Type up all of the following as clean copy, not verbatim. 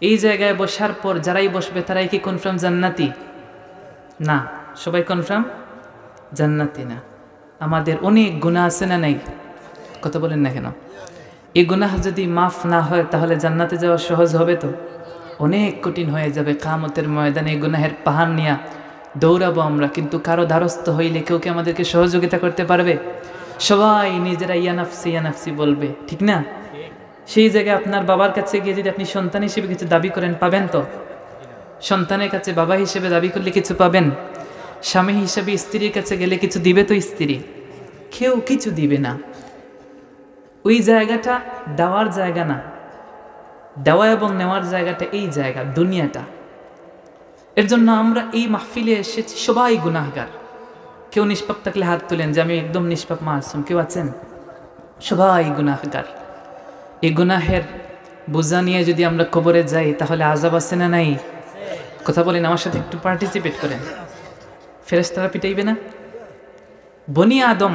এই জায়গায় বসার পর যারাই বসবে তারাই কি কনফার্ম জান্নাতি? না। সবাই কনফার্ম জান্নাতি না। আমাদের অনেক গুনাহ আছে না নাই? কথা বলেন না কেন? এই গুনাহ যদি মাফ না হয় তাহলে জান্নাতে যাওয়া সহজ হবে তো? অনেক কঠিন হয়ে যাবে। কিয়ামতের ময়দানে এই গুনাহের পাহাড় নিয়ে দৌড়াবো আমরা, কিন্তু কারো দ্বারস্থ হইলে কেউ কি আমাদেরকে সহযোগিতা করতে পারবে? সবাই নিজেরা ইয়া নাফসি বলবে, ঠিক না? সেই জায়গায় আপনার বাবার কাছে গিয়ে যদি আপনি সন্তান হিসেবে কিছু দাবি করেন, পাবেন তো? সন্তানের কাছে বাবা হিসেবে দাবি করলে কিছু পাবেন? স্বামী হিসেবে স্ত্রীর কাছে গেলে কিছু দিবে তো স্ত্রী? কেউ কিছু দিবে না। ওই জায়গাটা দেওয়ার জায়গা না, দেওয়া এবং নেওয়ার জায়গাটা এই জায়গা, দুনিয়াটা। এর জন্য আমরা এই মাহফিলে এসেছি সবাই গুনাহগার। কেউ নিষ্পাপ থাকলে হাত তুলেন যে আমি একদম নিষ্পাপ, মাসুম। কেউ আছেন? সবাই গুনাহগার। এই গুনাহের বোঝা নিয়ে যদি আমরা কবরে যাই তাহলে আযাব আছে না নাই? কথা বলেন, আমার সাথে একটু পার্টিসিপেট করেন। ফেরেশতারা পিটাইবে না? বনি আদম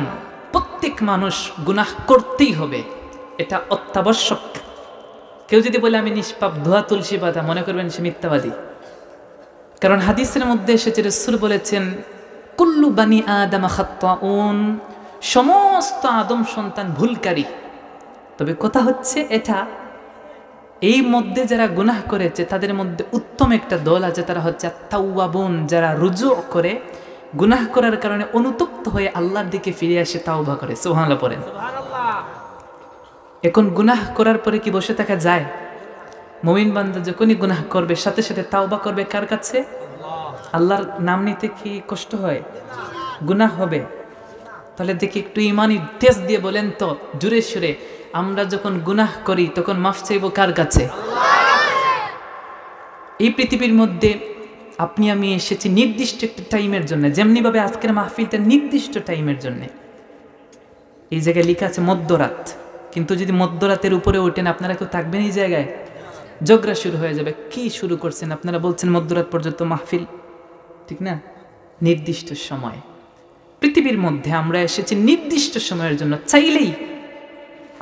প্রত্যেক মানুষ গুনাহ করতেই হবে, এটা অত্যাবশ্যক। কেউ যদি বলে আমি নিষ্পাপ, ধোয়া তুলসী পাতা, মনে করবেন সে মিথ্যাবাদী। কারণ হাদিসের মধ্যে এসেছে, রাসূল বলেছেন কুল্লু বানি আদম খাত্তাউন, সমস্ত আদম সন্তান ভুলকারী। তবে কথা হচ্ছে এটা, এই মধ্যে যারা গুনাহ করেছে তাদের মধ্যে উত্তম একটা দল আছে, তারা হচ্ছে তাওয়াবুন, যারা রুজু করে গুনাহ করার কারণে অনুতপ্ত হয়ে আল্লাহর দিকে ফিরে আসে, তাওবা করে। সুবহানাল্লাহ পড়েন। এখন গুনাহ করার পরে কি বসে থাকা যায়? মুমিন বান্দা যখনই গুনাহ করবে সাথে সাথে তাওবা করবে কার কাছে? আল্লাহর নাম নিতে কি কষ্ট হয়? গুনাহ হবে। তাহলে দেখি একটু ইমানি টেস্ট দিয়ে বলেন তো জুড়ে সুরে, আমরা যখন গুনাহ করি তখন মাফ চাইব কার কাছে? এই পৃথিবীর মধ্যে আপনি আমি এসেছি নির্দিষ্ট একটা টাইমের জন্য, যেমনিভাবে আজকের মাহফিলটা নির্দিষ্ট টাইমের জন্য। এই জায়গায় লেখা আছে মধ্যরাত, কিন্তু যদি মধ্যরাতের উপরে ওঠেন আপনারা কেউ থাকবেন এই জায়গায়? ঝগড়া শুরু হয়ে যাবে। কি শুরু করছেন আপনারা? বলছেন মধ্যরাত পর্যন্ত মাহফিল, ঠিক না? নির্দিষ্ট সময়। পৃথিবীর মধ্যে আমরা এসেছি নির্দিষ্ট সময়ের জন্য। চাইলেই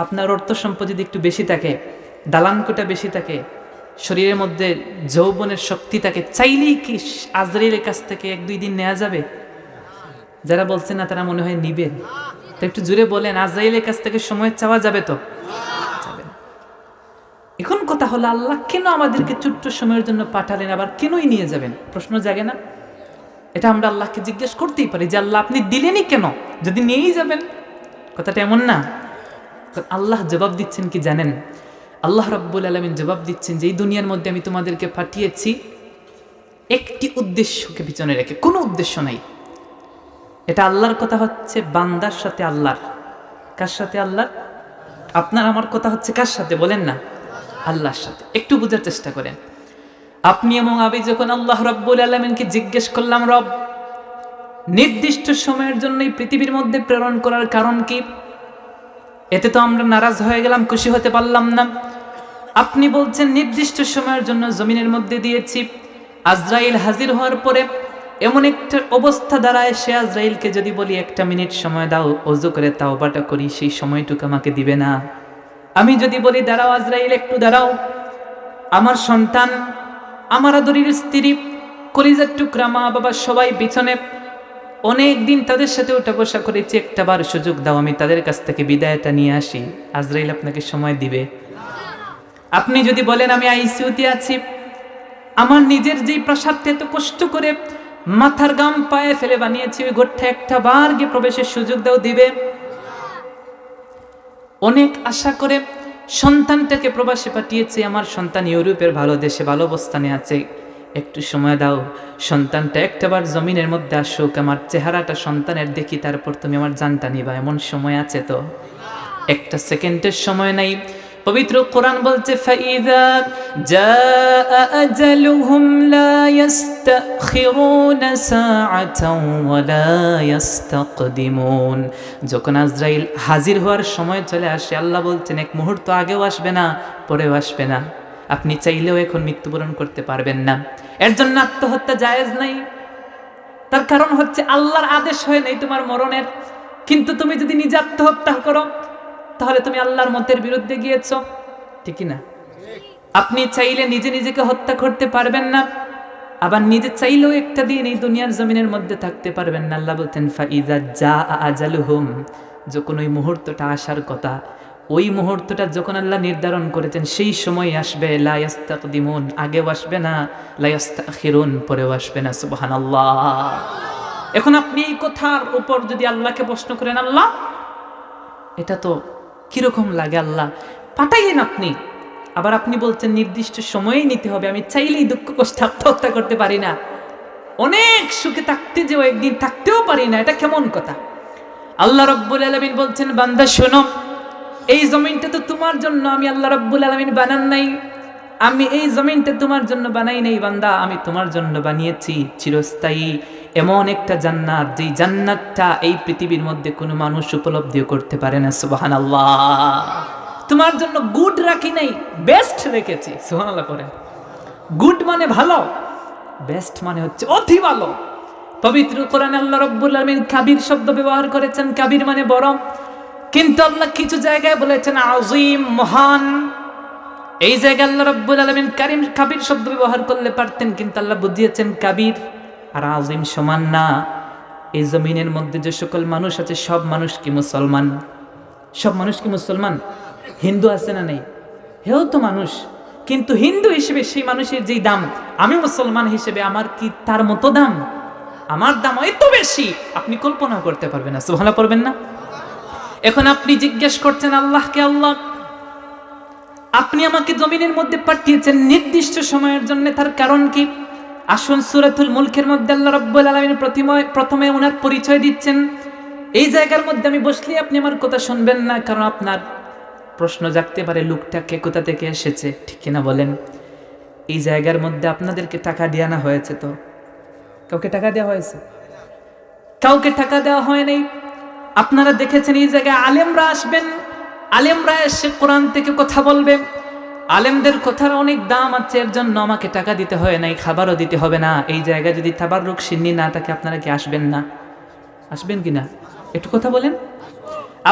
আপনার অর্থ সম্পদ যদি একটু বেশি থাকে, দালানকোটা বেশি থাকে, শরীরের মধ্যে যৌবনের শক্তি থাকে, চাইলেই কি আজরাইলের কাছ থেকে 1-2 দিন নেওয়া যাবে? যারা বলছেন না তারা মনে হয় নিবেন। তো একটু জুড়ে বলেন, আজরাইলের কাছ থেকে সময় চাওয়া যাবে তো? যাবে না। এখন কথা হলো, আল্লাহ কেন আমাদেরকে ছোট্ট সময়ের জন্য পাঠালেন, আবার কেনই নিয়ে যাবেন? প্রশ্ন জাগে না? এটা আমরা আল্লাহকে জিজ্ঞেস করতেই পারি যে আল্লাহ আপনি দিলেনই কেন, যদি নিয়েই যাবেন? কথাটা এমন না। আল্লাহ জবাব দিচ্ছেন কি জানেন? আল্লাহ রাব্বুল আলামিন জবাব দিচ্ছেন যে এই দুনিয়ার মধ্যে আমি তোমাদেরকে পাঠিয়েছি একটি উদ্দেশ্যকে পিছনে রেখে, কোনো উদ্দেশ্য নাই। এটা আল্লাহর কথা হচ্ছে বান্দার সাথে আল্লাহর। কার সাথে? আল্লাহর। আপনার আমার কথা হচ্ছে কার সাথে বলেন না? আল্লাহর সাথে। একটু বোঝার চেষ্টা করেন। আপনি এবং আমি যখন আল্লাহ রাব্বুল আলামিনকে জিজ্ঞেস করলাম, রব নির্দিষ্ট সময়ের জন্যই পৃথিবীর মধ্যে প্রেরণ করার কারণ কি? এতে তো আমরা নারাজ হয়ে গেলাম, খুশি হতে পারলাম না। আপনি বলছেন নির্দিষ্ট সময়ের জন্য জমিনের মধ্যে দিয়েছি। আজরাইল হাজির হওয়ার পরে এমন একটা অবস্থা দাঁড়ায়, সে আজরাইলকে যদি বলি 1 মিনিট সময় দাও, ওযু করে তাওবাটা করি, সেই সময়টুকু আমাকে দিবে না। আমি যদি বলি দাঁড়াও আজরাইল একটু দাঁড়াও, আমার সন্তান, আমার আদরের স্ত্রী, কলিজার টুকরা মা বাবা সবাই বিছনে, অনেক দিন তাদের সাথে ওঠা বসা করেছি, একটাবার সুযোগ দাও, আমি তাদের কাছ থেকে বিদায়টা নিয়ে আসি। আজরাইল আপনাকে সময় দিবে? আপনি যদি বলেন আমি আইসিইউতে আছি, আমার নিজের যেই প্রাসাদটা এত কষ্ট করে মাথার গাম পায়ে ফেলে বানিয়েছি, ওই ঘরটা একটা বার গিয়ে প্রবেশের সুযোগ দাও, দিবে? অনেক আশা করে সন্তানটাকে প্রবাসে পাঠিয়েছি, আমার সন্তান ইউরোপের ভালো দেশে ভালো অবস্থানে আছে, একটু সময় দাও, সন্তানটা একটাবার জমিনের মধ্যে আসুক, আমার চেহারাটা সন্তানের দেখি, তারপর তুমি আমার জানটা নিবা। এমন সময় আছে তো? একটা সেকেন্ডের সময় নাই। পবিত্র কোরআন বলছে ফাইযা জাআ আজালুহুম লা ইস্তাখিরুনা সাআতাও ওয়া লা ইস্তাকদিমুন। যখন আজরাইল হাজির হওয়ার সময় চলে আসে, আল্লাহ বলছেন এক মুহূর্ত আগেও আসবে না, পরেও আসবে না। আপনি চাইলেও এখন মৃত্যুবরণ করতে পারবেন না। এর জন্য আত্মহত্যা জায়েজ নাই। তার কারণ হচ্ছে আল্লাহর আদেশ হয় নাই তোমার মরণের। কিন্তু তুমি যদি নিজে আত্মহত্যা করো তাহলে তুমি আল্লাহর মতের বিরুদ্ধে গিয়েছ, ঠিক না? আপনি চাইলে নিজে নিজেকে হত্যা করতে পারবেন না, আবার নিজে চাইলেও একটা দিন এই দুনিয়ার জমিনের মধ্যে থাকতে পারবেন না। আল্লাহ বলতেন ফাইজা জা আজালুহুম, যখন ওই মুহূর্তটা আসার কথা, ওই মুহূর্তটা যখন আল্লাহ নির্ধারণ করেছেন সেই সময় আসবে, লা ইস্তাকদিমুন, আগেও আসবে না, লা ইস্তাখিরুন, পরেও আসবে না। সুবহানাল্লাহ। এখন আপনি এই কথার উপর যদি আল্লাহকে প্রশ্ন করেন, আল্লাহ এটা তো কিরকম লাগে, আল্লাহ পাঠাইলেন আপনি, আবার আপনি বলছেন নির্দিষ্ট সময়েই নিতে হবে, আমি চাইলেই দুঃখ কষ্ট আত্মহত্যা করতে পারি না, অনেক সুখে থাকতে যেও একদিন থাকতেও পারি না, এটা কেমন কথা? আল্লাহ রাব্বুল আলামিন বলছেন, বান্দা শোনো, এই জমিনটা তো তোমার জন্য আমি আল্লাহ রাব্বুল আলামিন বানান নাই, আমি এই জমিনটা তোমার জন্য বানাই নাই বান্দা, আমি তোমার জন্য বানিয়েছি চিরস্থায়ী এমন একটা জান্নাত, যেই জান্নাতটা এই পৃথিবীর মধ্যে কোনো মানুষ উপলব্ধিও করতে পারে না। সুবহানাল্লাহ। তোমার জন্য গুড রাখি নাই, বেস্ট রেখেছি। সুবহানাল্লাহ করেন। গুড মানে ভালো, বেস্ট মানে হচ্ছে অতি ভালো। পবিত্র কোরআনে আল্লাহ রাব্বুল আলামিন কাবীর শব্দ ব্যবহার করেছেন, কাবীর মানে বড়, কিন্তু আল্লাহ কিছু জায়গায় বলেছেন আযীম, মহান। এই জায়গায় আল্লাহ রাব্বুল আলামিন কারীম কাবীর শব্দ ব্যবহার করলে পারতেন, কিন্তু আল্লাহ বুঝিয়েছেন কাবীর আর আযীম সমান না। এই জমিনের মধ্যে যে সকল মানুষ আছে সব মানুষ কি মুসলমান? সব মানুষ কি মুসলমান? হিন্দু আছে না নেই? হেও তো মানুষ, কিন্তু হিন্দু হিসেবে সেই মানুষের যেই দাম, আমি মুসলমান হিসেবে আমার কি তার মতো দাম? আমার দাম এত বেশি আপনি কল্পনা করতে পারবেন না। সুবহানাল্লাহ পড়বেন না? এখন আপনি জিজ্ঞেস করছেন আল্লাহকে, আল্লাহ আপনি আমাকে জমিনের মধ্যে পাঠিয়েছেন নির্দিষ্ট সময়ের জন্য, তার কারণ কি? আসুন সূরাতুল মুলকের মধ্যে আল্লাহ রাব্বুল আলামিন প্রথমে ওনার পরিচয় দিচ্ছেন। এই জায়গার মধ্যে আমি বসলে আপনি আমার কথা শুনবেন না, কারণ আপনার প্রশ্ন জাগতে পারে লোকটা কে, কোথা থেকে এসেছে, ঠিক কিনা বলেন? এই জায়গার মধ্যে আপনাদেরকে টাকা দিয়ে আনা হয়েছে, তো কাউকে টাকা দেওয়া হয়েছে? কাউকে টাকা দেওয়া হয় নাই। আপনারা দেখেছেন এই জায়গায় আলেমরা আসবেন, আলেমরা এসে কোরআন থেকে কথা বলবে, আলেমদের কথার অনেক দাম আছে, এর জন্য আমাকে টাকা দিতে হয় নাই, খাবারও দিতে হবে না। এই জায়গায় যদি তাবাররুক সিন্নি না থাকে আপনারা কি আসবেন না? আসবেন কি না? একটু কথা বলেন।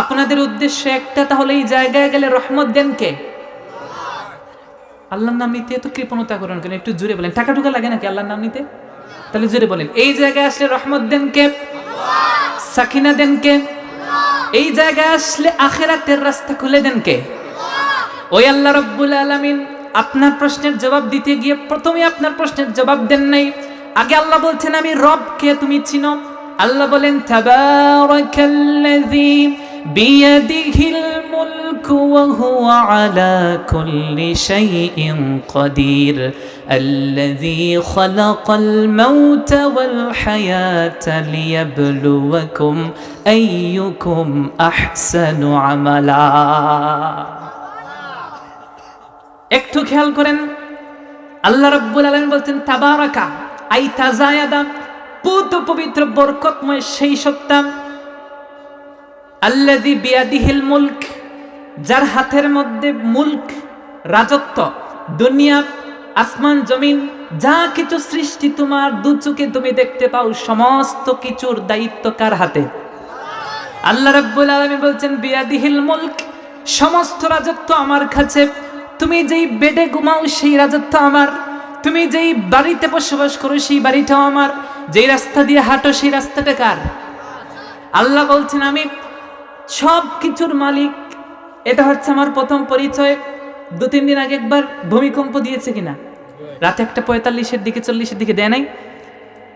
আপনাদের উদ্দেশ্য একটা, তাহলে এই জায়গায় গেলে রহমত দেন কে? আল্লাহর নাম নিতে এত কৃপণতা করেন কেন? একটু জোরে বলেন। টাকা টুকা লাগে নাকি আল্লাহর নাম নিতে? তাহলে জোরে বলেন। এই জায়গায় আসলে রহমত দেন কে? সাকিনা দেন কে? এই জায়গায় আসলে আখিরাতের রাস্তা খুলে দেন কে? ওই আল্লাহ রাব্বুল আলামিন আপনার প্রশ্নের জবাব দিতে গিয়ে প্রথমে আপনার প্রশ্নের জবাব দেন নাই, আগে আল্লাহ বলছেন আমি রব কে, তুমি চিনো? আল্লাহ বলেন তাবারাকাল্লাযী বিয়াদিহিল মুলকু ওয়া হুয়া আলা কুল্লি শাইইন কাদির আল্লাযী খালাকাল মাউতা ওয়াল হায়াতা লিয়াবলুয়াকুম আইয়ুকুম আহসানু আমালা। একটু খেয়াল করেন, আল্লাহ রাব্বুল আলামিন বলছেন তাবারাকা আই তাজায়াদা, পুত পবিত্র বরকতময় সেই সত্তা, আল্লাযী বিয়াদিহিল মুলক, যার হাতের মধ্যে মুলক, রাজত্ব, দুনিয়া আসমান জমিন যা কিছু সৃষ্টি তোমার দু চোখে তুমি দেখতে পাও, সমস্ত কিছুর দায়িত্ব কার হাতে? আল্লাহ রাব্বুল আলামিন বলছেন বিয়াদিহিল মুলক, সমস্ত রাজত্ব আমার কাছে। তুমি যেই বেডে ঘুমাও সেই রাজত্ব আমার, তুমি যেই বাড়িতে বসবাস করো সেই বাড়িটাও আমার, যেই রাস্তা দিয়ে হাঁটো সেই রাস্তাটা কার? আল্লাহ বলছেন আমি সব কিছুর মালিক। এটা হচ্ছে আমার প্রথম পরিচয়। 2-3 দিন আগে একবার ভূমিকম্প দিয়েছে কিনা? রাতে একটা 45-এর দিকে 40-এর দিকে দেয় নাই?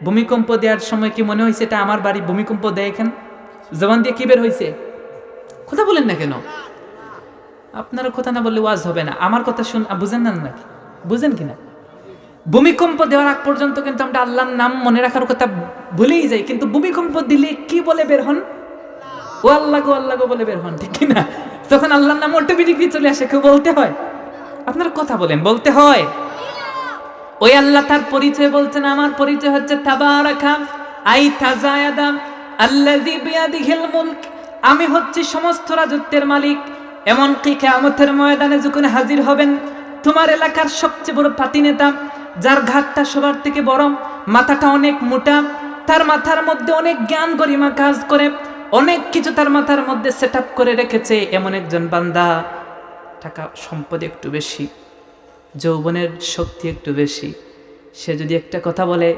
ভূমিকম্প দেওয়ার সময় কি মনে হয়েছে এটা আমার বাড়ি? ভূমিকম্প দেয় এখান জবান দিয়ে কি বের হয়েছে? কথা বলেন না কেন? আপনারা কথা না বললে ওয়াজ হবে না। আমার কথা শুন, বুঝেন না নাকি? বুঝেন কিনা? ভূমিকম্প দেওয়ার আগ পর্যন্ত কিন্তু আমরা আল্লাহর নাম মনে রাখার কথা ভুলেই যাই, কিন্তু ভূমিকম্প দিলে কি বলে বের হন? ও আল্লাহ গো, আল্লাহ গো বলে বের হন, ঠিক কিনা? তখন আল্লাহর নাম অটোমেটিকলি চলে আসে, কেউ বলতে হয়? আপনারা কথা বলেন, বলতে হয়? ওই আল্লাহ তার পরিচয় বলছেন, আমার পরিচয় হচ্ছে তাবারাকা আই তাজায়াদা আল্লাযী বিয়াদিহিল মুলক, আমি হচ্ছি সমস্ত রাজত্বের মালিক। এমনকি কিয়ামতের ময়দানে যখন হাজির হবেন, তোমার এলাকার সবচেয়ে বড় পাতি নেতা, যার ঘাটটা সবার থেকে বড়, মাথাটা অনেক মোটা, তার মাথার মধ্যে অনেক জ্ঞান গরিমা কাজ করে, অনেক কিছু তার মাথার মধ্যে সেট আপ করে রেখেছে, এমন একজন বান্দা, টাকা সম্পদ একটু বেশি, যৌবনের শক্তি একটু বেশি, সে যদি একটা কথা বলে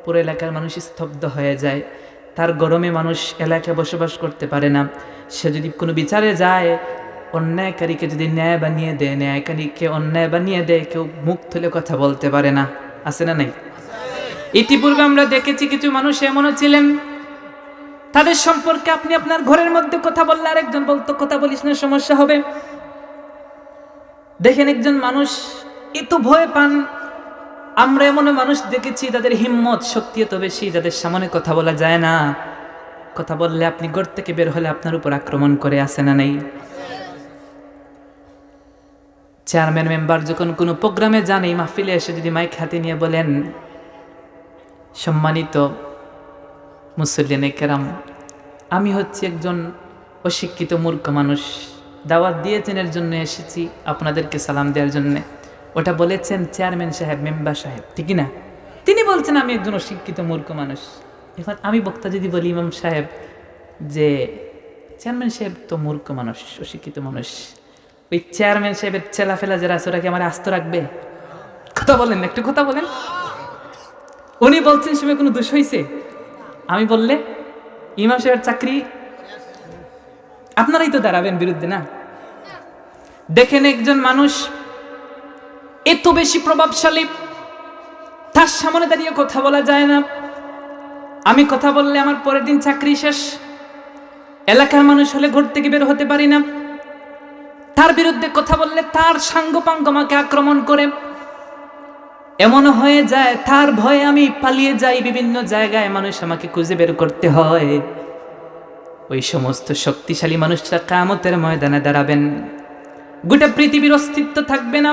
পুরো এলাকার মানুষ স্তব্ধ হয়ে যায়, তার গরমে মানুষ এলাকায় বসবাস করতে পারে না। সে যদি কোনো বিচারে যায়, অন্যায়কারীকে যদি ন্যায় বানিয়ে দেয়, ন্যায়কারীকে অন্যায় বানিয়ে দেয়, কেউ মুখ তুলে কথা বলতে পারে না। আছে না নাই? ইতিপূর্বে আমরা দেখেছি কিছু মানুষ এমনও ছিলেন, তাদের সম্পর্কে আপনি আপনার ঘরের মধ্যে কথা বললে আরেকজন বলতো কথা বলিস না, সমস্যা হবে। দেখেন একজন মানুষ এত ভয় পান। আমরা এমন মানুষ দেখেছি তাদের হিম্মত শক্তি এত বেশি, যাদের সামনে কথা বলা যায় না, কথা বললে আপনি ঘর থেকে বের হলে আপনার উপর আক্রমণ করে। আসে না নেই? চেয়ারম্যান মেম্বার যখন কোনো প্রোগ্রামে যান, এই মাহফিলে এসে যদি মাইক হাতে নিয়ে বলেন, সম্মানিত মুসল্লিনে কেরাম, আমি হচ্ছি একজন অশিক্ষিত মূর্খ মানুষ, দাওয়াত দিয়েছেন এর জন্য এসেছি আপনাদেরকে সালাম দেওয়ার জন্য। ওটা বলেছেন চেয়ারম্যান সাহেব, মেম্বার সাহেব, ঠিকই না? তিনি বলছেন আমি একজন অশিক্ষিত মূর্খ মানুষ। এখন আমি বক্তা যদি বলি ইমাম সাহেব যে চেয়ারম্যান সাহেব তো মূর্খ মানুষ, অশিক্ষিত মানুষ, ওই চেয়ারম্যান সাহেবের চেলাফেলা যারা আছে ওরা কি আমার আস্ত রাখবে? কথা বলেন, একটু কথা বলেন। উনি বলছেন সে কোনো দোষ হয়েছে? আমি বললে ইমাম সাহেবের চাকরি আপনারাই তো দাঁড়াবেন বিরুদ্ধে, না? দেখেন একজন মানুষ এত বেশি প্রভাবশালী, তার সামনে দাঁড়িয়ে কথা বলা যায় না। আমি কথা বললে আমার পরের দিন চাকরি শেষ, এলাকার মানুষ হলে ঘর থেকে বের হতে পারি না। তার বিরুদ্ধে কথা বললে তার সাঙ্গপাঙ্গ আমাকে আক্রমণ করে, এমন হয়ে যায় তার ভয়ে আমি পালিয়ে যাই বিভিন্ন জায়গায়, মানুষ আমাকে খুঁজে বের করতে হয়। ওই সমস্ত শক্তিশালী মানুষরা কিয়ামতের ময়দানে দাঁড়াবেন, গোটা পৃথিবীর অস্তিত্ব থাকবে না।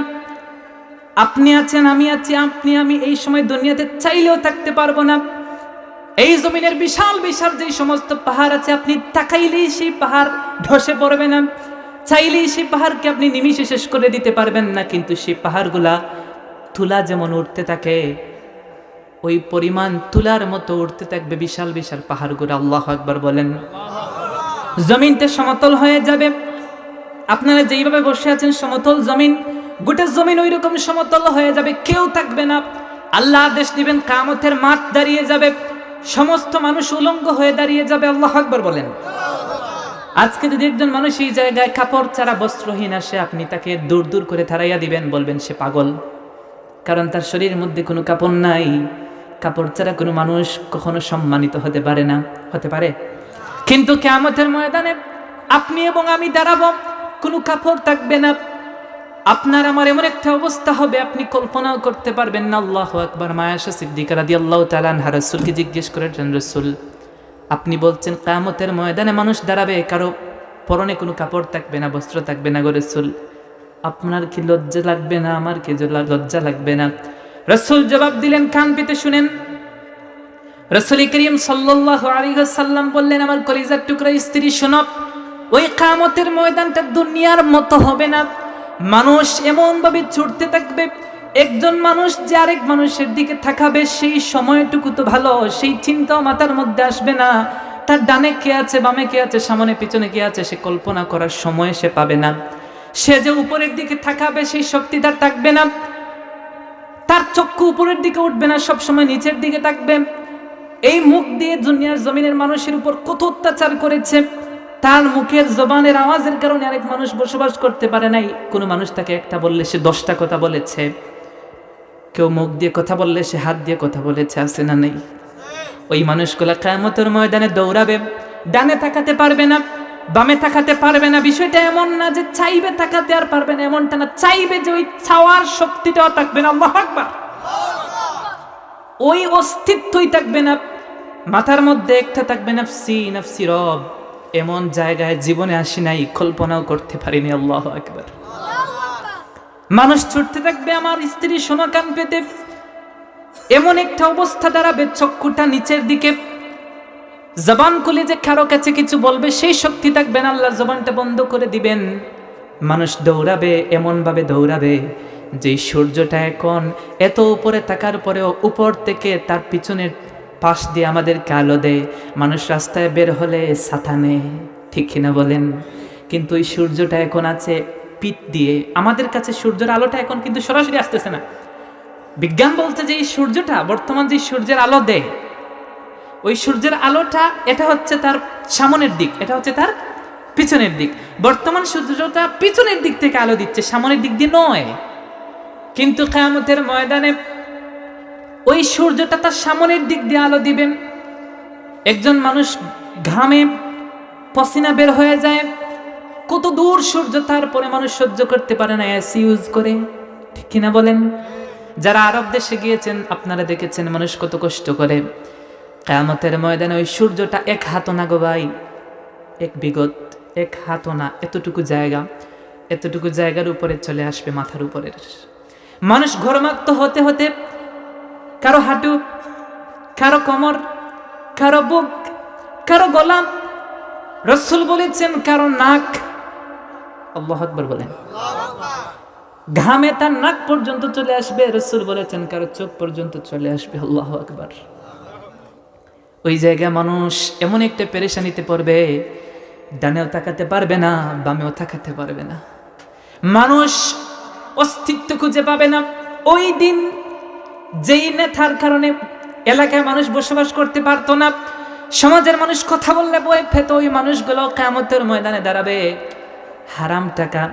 আপনি আছেন, আমি আছি, আপনি আমি এই সময় দুনিয়াতে চাইলেও থাকতে পারবো না। এই জমিনের বিশাল বিশাল যে সমস্ত পাহাড় আছে, আপনি তাকাইলেই সেই পাহাড় ধসে পড়বে না, চাইলেই সেই পাহাড়কে আপনি নিমিষে শেষ করে দিতে পারবেন না। কিন্তু সেই পাহাড়গুলা তুলা যেমন উঠতে থাকে, ওই পরিমাণ তুলার মতো উঠতে থাকবে বিশাল বিশাল পাহাড়গুলো। আল্লাহু আকবার বলেন। জমিনটা সমতল হয়ে যাবে, আপনারা যেইভাবে বসে আছেন সমতল জমিন, গোটা জমিন ওই রকম সমতল হয়ে যাবে, কেউ থাকবে না। আল্লাহ আদেশ দিবেন, কিয়ামতের মাঠ দাঁড়িয়ে যাবে, সমস্ত মানুষ উলঙ্গ হয়ে দাঁড়িয়ে যাবে। আল্লাহু আকবার বলেন। আজকে যদি একজন মানুষ এই জায়গায় কাপড় ছাড়া বস্ত্রহীন আসে, আপনি তাকে দূর দূর করে তাড়াইয়া দিবেন, বলবেন সে পাগল, কারণ তার শরীরের মধ্যে কোনো কাপড় নাই। কাপড় ছাড়া কোনো মানুষ কখনো সম্মানিত হতে পারে না। হতে পারে? কিন্তু কিয়ামতের ময়দানে আপনি এবং আমি দাঁড়াবো, কোনো কাপড় থাকবে না, আপনার আমার এমন একটা অবস্থা হবে আপনি কল্পনাও করতে পারবেন না। আল্লাহু আকবার। মা আয়েশা সিদ্দিকা রাদিয়াল্লাহু তাআলা আনহা রাসূলকে জিজ্ঞেস করেছেন, রাসূল আপনি বলছেন কিয়ামতের ময়দানে মানুষ দাঁড়াবে, কারো পরনে কোনো কাপড় থাকবে না, বস্ত্র থাকবে না গো রাসূল, আপনার কি লজ্জা লাগবে না? আমার কি লজ্জা লাগবে না? রাসূল জবাব দিলেন, কান পেতে শুনেন। রাসূল করিম সাল্লাল্লাহু আলাইহি ওয়াসাল্লাম বললেন, আমার কলিজার টুকরা স্ত্রী শোনো, ওই কিয়ামতের ময়দানটা দুনিয়ার মতো হবে না। মানুষ এমন ভাবে ছুটতে থাকবে, একজন মানুষ যে আরেক মানুষের দিকে তাকাবে, সেই সময়টুকু তো ভালো, সেই চিন্তাও মাথার মধ্যে আসবে না। তার ডানে কে আছে, বামে কে আছে, সামনে পিছনে কে আছে, সে কল্পনা করার সময় সে পাবে না। সে যে উপরের দিকে তাকাবে, সেই শক্তি তার থাকবে না। তার চক্ষু উপরের দিকে উঠবে না, সবসময় নিচের দিকে থাকবে। এই মুখ দিয়ে দুনিয়ার জমিনের মানুষের উপর কত অত্যাচার করেছে, তার মুখের জবানের আওয়াজের কারণে আরেক মানুষ বসবাস করতে পারে নাই। কোনো মানুষ তাকে একটা বললে সে 10টা কথা বলেছে, কেউ মুখ দিয়ে কথা বললে সে হাত দিয়ে কথা বলেছে। আছে না নেই? ওই মানুষগুলা কিয়ামতের ময়দানে দৌড়াবে, ডানে তাকাতে পারবে না, বামে তাকাতে পারবে না। বিষয়টা এমন না যে চাইবে তাকাতে আর পারবে না, এমনটা না, চাইবে যে ওই চাওয়ার শক্তিটাও থাকবে না। আল্লাহু আকবার। ওই অস্তিত্বই থাকবে না, মাথার মধ্যে একটা থাকবে নাফসি নাফসি রব। এমন জায়গায় জীবনে আসি নাই, কল্পনাও করতে পারিনি। আল্লাহু আকবার। মানুষ ছুটতে থাকবে, আমার স্ত্রী সোনা কান পেতে, এমন একটা অবস্থা দাঁড়াবে, চক্ষুটা নিচের দিকে, জবান খুলে যে কারো কাছে কিছু বলবে সেই শক্তি থাকবে না, আল্লাহ জবানটা বন্ধ করে দিবেন। মানুষ দৌড়াবে, এমন ভাবে দৌড়াবে যে সূর্যটা এখন এত উপরে থাকার পরেও উপর থেকে তার পিছনের পাশ দিয়ে আমাদেরকে আলো দেয়। মানুষ রাস্তায় বের হলে ছাতা নেয়, ঠিক কিনা বলেন? কিন্তু ওই সূর্যটা এখন আছে পিঠ দিয়ে। আমাদের কাছে সূর্যের আলোটা এখন কিন্তু সরাসরি আসতেছে না। বিজ্ঞান বলছে যে এই সূর্যটা বর্তমান যে সূর্যের আলো দেয়, ওই সূর্যের আলোটা এটা হচ্ছে তার সামনের দিক, এটা হচ্ছে তার পিছনের দিক। বর্তমান সূর্যটা পিছনের দিক থেকে আলো দিচ্ছে, সামনের দিক দিয়ে নয়। কিন্তু কিয়ামতের ময়দানে ওই সূর্যটা তার সামনের দিক দিয়ে আলো দিবেন। একজন মানুষ ঘামে পসিনা বের হয়ে যায়, কত দূর সূর্য, তারপরে মানুষ সহ্য করতে পারে না, এসি ইউজ করে, ঠিক কিনা বলেন? যারা আরব দেশে গিয়েছেন আপনারা দেখেছেন মানুষ কত কষ্ট করে। কিয়ামতের ময়দানে ওই সূর্যটা এক হাতও না গো ভাই, এক বিগত এক হাতও না, এতটুকু জায়গার উপরে চলে আসবে, মাথার উপরের। মানুষ ঘর্মাক্ত হতে হতে কারো হাঁটু, কারো কোমর, কারো বুক, কারো গলা, রাসূল বলেছেন কারো নাক, আল্লাহু আকবার বলেন, ঘামে তার নাক পর্যন্ত চলে আসবে। রাসূল বলেছেন কারো চোখ পর্যন্ত চলে আসবে, আল্লাহু আকবার। ওই জায়গায় মানুষ এমন একটা পেরেশানিতে পড়বে, ডানেও তাকাতে পারবে না, বামেও তাকাতে পারবে না, মানুষ অস্তিত্ব খুঁজে পাবে না। ওই দিন যেই নেতার কারণে এলাকায় মানুষ বসবাস করতে পারতো না, সমাজের মানুষ কথা বললে ভয় পেত, ওই মানুষগুলো কিয়ামতের ময়দানে দাঁড়াবে। হারাম টাকা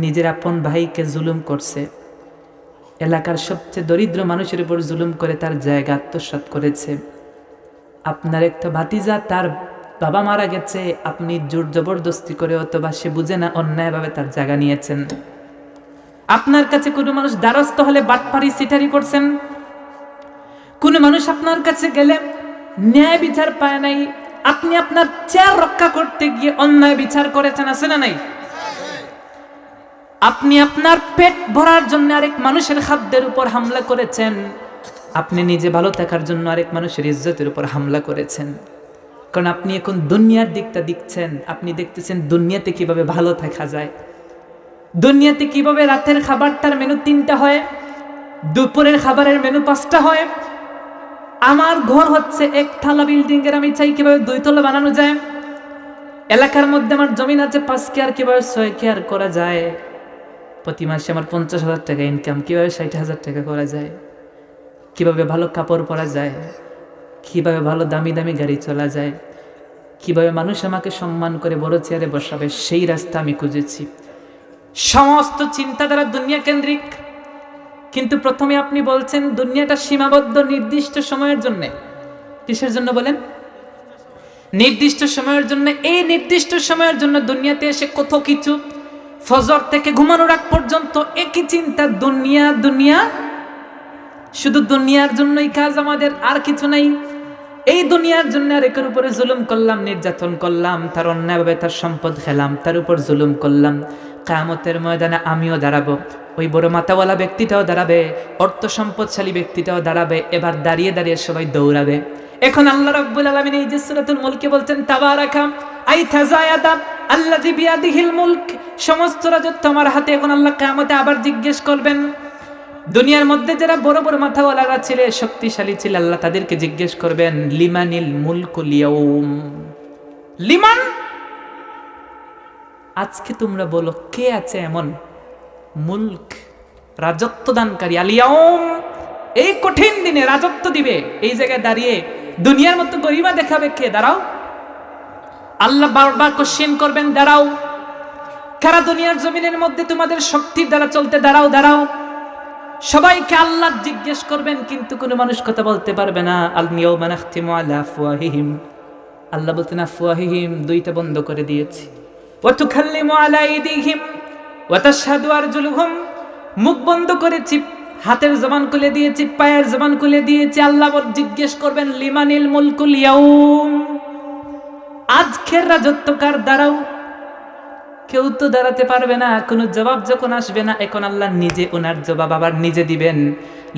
নিজের আপন ভাইকে জুলুম করছে, এলাকার সবচেয়ে দরিদ্র মানুষের উপর জুলুম করে তার জায়গা আত্মসাৎ করেছে। আপনার একটা ভাতিজা, তার বাবা মারা গেছে, আপনি জোর জবরদস্তি করে অথবা সে বুঝে না অন্যায়ভাবে তার জায়গা নিয়েছেন। আপনার কাছে কোনো মানুষ দ্বারস্থ হলে বাটপারি সিটারি করছেন। কোনো মানুষ আপনার কাছে গেলে ন্যায় বিচার পায় নাই, আপনি আপনার চেয়ার রক্ষা করতে গিয়ে অন্যায় বিচার করেছেন, আছে না নাই? আপনি আপনার পেট ভরার জন্য আরেক মানুষের খাদ্যের উপর হামলা করেছেন, আপনি নিজে ভালো থাকার জন্য আরেক মানুষের ইজ্জতের উপর হামলা করেছেন। কারণ আপনি এখন দুনিয়ার দিকটা দেখছেন, আপনি দেখতেছেন দুনিয়াতে কিভাবে ভালো থাকা যায়, দুনিয়াতে কিভাবে রাতের খাবারটার মেনু 3টা হয়, দুপুরের খাবারের মেনু 5টা হয়। আমার ঘর হচ্ছে এক থালা বিল্ডিং এর, আমি চাই কিভাবে 2 তলা বানানো যায়। এলাকার মধ্যে আমার জমিন আছে 5 কেয়ার, কিভাবে 6 কেয়ার করা যায়। প্রতি মাসে আমার 50,000 টাকা ইনকাম, কিভাবে 60,000 টাকা করা যায়। কিভাবে ভালো কাপড় পরা যায়, কিভাবে ভালো দামি দামি গাড়ি চলা যায়, কিভাবে মানুষ আমাকে সম্মান করে বড় চেয়ারে বসাবে, সেই রাস্তা আমি খুঁজেছি। সমস্ত চিন্তাধারা দুনিয়া কেন্দ্রিক। কিন্তু প্রথমে আপনি বলছেন দুনিয়াটা সীমাবদ্ধ নির্দিষ্ট সময়ের জন্য। কিসের জন্য বলেন? নির্দিষ্ট সময়ের জন্য। এই নির্দিষ্ট সময়ের জন্য দুনিয়াতে এসে কত কিছু, ফজর থেকে ঘুমানোর আগ পর্যন্ত একই চিন্তা, দুনিয়া দুনিয়া, শুধু দুনিয়ার জন্যই কাজ আমাদের, আর কিছু নাই। এই দুনিয়ার জন্য আরেকের উপরে জুলুম করলাম, নির্যাতন করলাম, তার অন্যায়ভাবে তার সম্পদ খেলাম, তার উপর জুলুম করলাম। কিয়ামতের ময়দানে আমিও দাঁড়াবো, ওই বড় মাথাওয়ালা ব্যক্তিটাও দাঁড়াবে, অর্থ সম্পদশালী ব্যক্তিটাও দাঁড়াবে। এবার দাঁড়িয়ে দাঁড়িয়ে সবাই দৌড়াবে। এখন আল্লাহ রাব্বুল আলামিন এই যে সূরাতুল মুলকে বলছেন, তাবারাকা আই তাজায়াদা আল্লাযী বিয়াদিহিল মুলক, সমস্ত রাজত্ব আমার হাতে। এখন আল্লাহ কিয়ামতে আবার জিজ্ঞেস করবেন, দুনিয়ার মধ্যে যারা বড় বড় মাথাওয়ালারা ছিল, শক্তিশালী ছিল, আল্লাহ তাদেরকে জিজ্ঞেস করবেন, লিমানিল মুলকুল ইয়াউম, লিমান, আজকে তোমরা বলো কে আছে এমন মুলক, রাজত্ব দানকারী, আল ইয়াউম, এই কঠিন দিনে রাজত্ব দিবে। এই জায়গায় দাঁড়িয়ে দুনিয়ার মতো গরিমা দেখাবে কে? দাঁড়াও। আল্লাহ বারবার কোশ্চেন করবেন, দাঁড়াও। কারা দুনিয়ার জমিনের মধ্যে তোমাদের শক্তির দ্বারা চলতে? দাঁড়াও, দাঁড়াও। সবাইকে আল্লাহ জিজ্ঞেস করবেন, কিন্তু কোনো মানুষ কথা বলতে পারবে না। আল ইয়াউমা নাখতিমু আলা আফওয়াহিহিম, আল্লাহ বলতেন আফওয়াহিহিম, 2টা বন্ধ করে দিয়েছি। ওয়া তুকাল্লিমু আলা আইদিহিম ওয়া তাশহাদু আরজুলুহুম, মুখ বন্ধ করেছি, হাতের জবান খুলে দিয়েছি, পায়ের জবান খুলে দিয়েছি। আল্লাহ জিজ্ঞেস করবেন, লিমানিল মুলকুল ইয়াউম, আজকের রাজত্ব কার? দাঁড়াও। কেউ তো দাঁড়াতে পারবে না, কোনো জবাব যখন আসবে না, এখন আল্লাহ নিজে ওনার জবাব আবার নিজে দিবেন,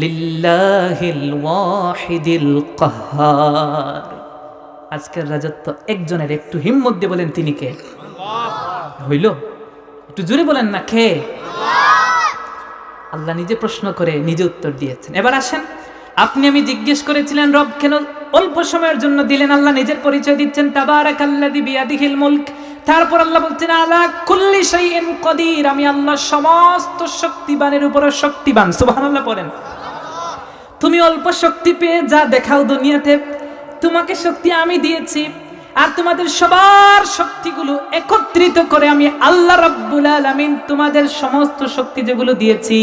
লিল্লাহিল ওয়াহিদিল কাহ্হার, আজকের রাজত্ব একজনের। একটু হিম্মত দিয়ে বলেন তিনি কে? হইল? একটু জোরে বলেন না, কে? আল্লাহ নিজে প্রশ্ন করে নিজে উত্তর দিয়েছেন। এবার আসেন, আপনি আমি জিজ্ঞেস করেছিলেন রব কেন অল্প সময়ের জন্য দিলেন, আল্লাহ নিজের পরিচয় দিচ্ছেন, তাবারাকাল্লাযী বিয়াদিহিল মুলক, তারপর আল্লাহ বলছেন আলা কুল্লি শাইইন কাদির, আমি আল্লাহ সমস্ত শক্তিবানের উপর শক্তিবান। সুবহানাল্লাহ পড়েন। তুমি অল্প শক্তি পেয়ে যা দেখাও দুনিয়াতে, তোমাকে শক্তি আমি দিয়েছি, আর তোমাদের সবার শক্তিগুলো একত্রিত করে আমি আল্লাহ রাব্বুল আলামিন তোমাদের সমস্ত শক্তি যেগুলো দিয়েছি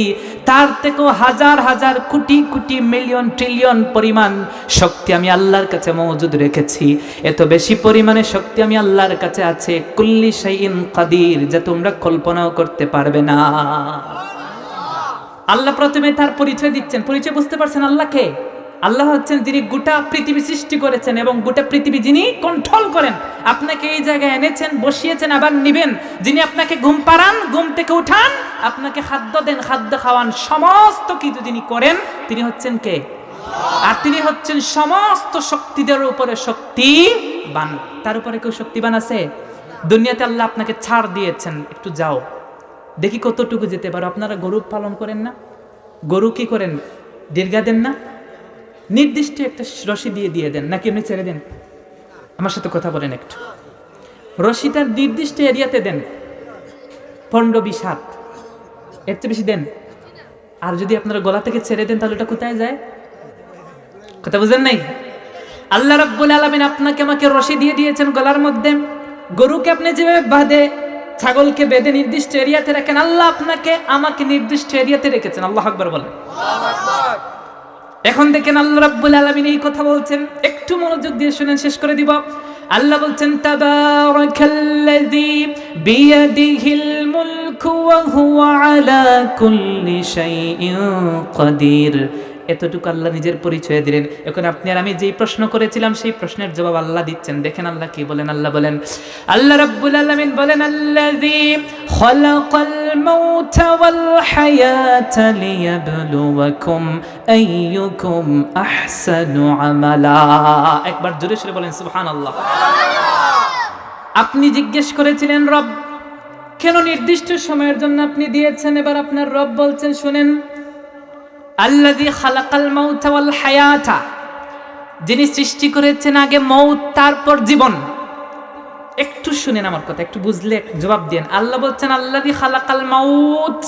তার থেকেও হাজার হাজার কোটি কোটি মিলিয়ন ট্রিলিয়ন পরিমাণ শক্তি আমি আল্লাহর কাছে মজুদ রেখেছি। এত বেশি পরিমাণে শক্তি আমি আল্লাহর কাছে আছে, কুল্লি শাইইন কাদির, যা তোমরা কল্পনাও করতে পারবে না। আল্লাহ প্রথমে তার পরিচয় দিচ্ছেন। পরিচয় বুঝতে পারছেন? আল্লাহকে, আল্লাহ হচ্ছেন যিনি গোটা পৃথিবী সৃষ্টি করেছেন এবং গোটা পৃথিবী যিনি কন্ট্রোল করেন। আপনাকে এই জায়গায় এনেছেন, বসিয়েছেন, আবার নিবেন। যিনি আপনাকে ঘুম পাড়ান, ঘুম থেকে উঠান, আপনাকে খাদ্য দেন, খাদ্য খাওয়ান, সমস্ত কিছু যিনি করেন তিনি হচ্ছেন কে? আর তিনি হচ্ছেন সমস্ত শক্তিদের উপরে শক্তিবান। তার উপরে কেউ শক্তিবান আছে? দুনিয়াতে আল্লাহ আপনাকে ছাড় দিয়েছেন, একটু যাও দেখি কতটুকু যেতে পারো। আপনারা গরু পালন করেন না? গরু কি করেন? দীর্ঘা দেন না? নির্দিষ্ট একটা রশি দিয়ে দেন নাকি এমনি ছেড়ে দেন? আমার সাথে কথা বলেন একটু। রশিটার নির্দিষ্ট এরিয়াতে দেন, 15-20 হাত, এর চেয়ে বেশি দেন। আর যদি আপনারা গলা থেকে ছেড়ে দেন তাহলে এটা কোথায় যায়? কথা বুঝেন নাই? আল্লাহ রাব্বুল আলামিন আপনাকে আমাকে রশি দিয়ে দিয়েছেন গলার মধ্যে। গরুকে আপনি যেভাবে বাঁধে, ছাগলকে বেঁধে নির্দিষ্ট এরিয়াতে রাখেন, আল্লাহ আপনাকে আমাকে নির্দিষ্ট এরিয়াতে রেখেছেন। আল্লাহু আকবার বলেন। এখন দেখেন আল্লাহ রাব্বুল আলামিন এই কথা বলছেন, একটু মনোযোগ দিয়ে শুনেন, শেষ করে দিব। আল্লাহ বলছেন তাবারাকাল্লাযী বিয়াদিহিল মুলকু ওয়া হুয়া আলা কুল্লি শাইইন কাদির। এতটুকু আল্লাহ নিজের পরিচয় দিলেন। এখন আপনি আর আমি যেই প্রশ্ন করেছিলাম সেই প্রশ্নের জবাব আল্লাহ দিচ্ছেন। দেখেন আল্লাহ কি বলেন। আল্লাহ বলেন, আল্লাহ রাব্বুল আলামিন বলেন আল্লাযী খালাকাল মাউতা ওয়াল হায়াতা লিয়াবলুয়াকুম আইয়ুকুম আহসানু আমালা। একবার জোরে সরে বলেন সুবহানাল্লাহ। আপনি জিজ্ঞেস করেছিলেন রব কেন নির্দিষ্ট সময়ের জন্য আপনি দিয়েছেন, এবার আপনার রব বলছেন শুনেন, আল্লাযী খালাকাল মাউতা ওয়াল হায়াতা, যিনি সৃষ্টি করেছেন আগে মউত তারপর জীবন। একটু শুনেন আমার কথা, একটু বুঝলে জবাব দেন। আল্লাহ বলছেন আল্লাযী খালাকাল মাউত,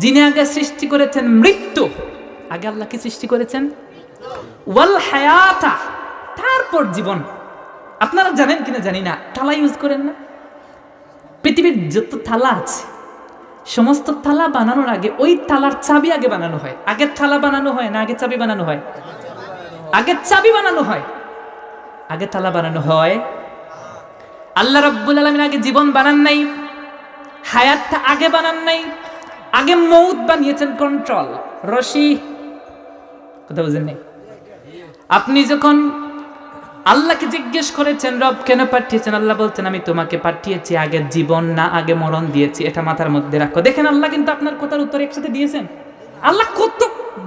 যিনি আগে সৃষ্টি করেছেন মৃত্যু। আগে আল্লাহ কি সৃষ্টি করেছেন? ওয়াল হায়াতা, তারপর জীবন। আপনারা জানেন কিনা জানি না, তালা ইউজ করেন না? পৃথিবীর যত তালা আছে সমস্ত তালা বানানোর আগে ওই তালার চাবি আগে বানানো হয়। আগে তালা বানানো হয় না আগে চাবি বানানো হয়? আগে চাবি বানানো হয়, আগে তালা বানানো হয়। আল্লাহ রাব্বুল আলামিন আগে জীবন বানান নাই, হায়াতটা আগে বানান নাই, আগে মউত বানিয়েছেন, কন্ট্রোল, রশি। কথা বুঝেন নাই? আপনি যখন আল্লাহকে জিজ্ঞেস করেছেন রব কেন পাঠিয়েছেন, আল্লাহ বলছেন আমি তোমাকে পাঠিয়েছি আগে জীবন না আগে মরণ দিয়েছি। এটা মাথার মধ্যে রাখো। দেখেন আল্লাহ কিন্তু আপনার কথার উত্তর একসাথে দিয়েছেন। আল্লাহ কত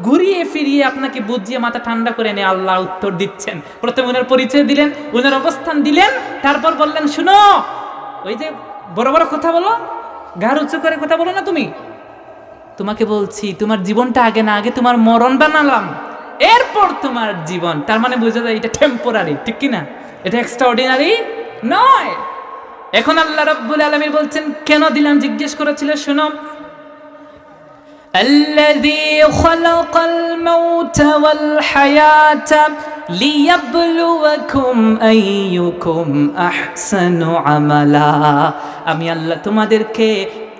ঘুরিয়ে ফিরিয়ে আপনাকে বুঝিয়ে মাথা ঠান্ডা করে নিয়ে আল্লাহ উত্তর দিচ্ছেন। প্রথমে ওনার পরিচয় দিলেন, ওনার অবস্থান দিলেন, তারপর বললেন শুনো, ওই যে বড় বড় কথা বলো, গার উঁচু করে কথা বলো না তুমি, তোমাকে বলছি তোমার জীবনটা আগে না আগে তোমার মরণ বানালাম, এরপর তোমার জীবন। তার মানে বোঝা যায় এটা টেম্পোরারি, ঠিক কি না? এটা এক্সট্রাঅর্ডিনারি নয়। এখন আল্লাহ রাব্বুল আলামিন বলছেন কেন দিলাম, জিজ্ঞেস করেছিল শুনো, আল্লাযী খালাকাল মাউতা ওয়াল হায়াতা লিয়াবলুয়াকুম আইয়ুকুম আহসানু আমালা। আমি আল্লাহ তোমাদেরকে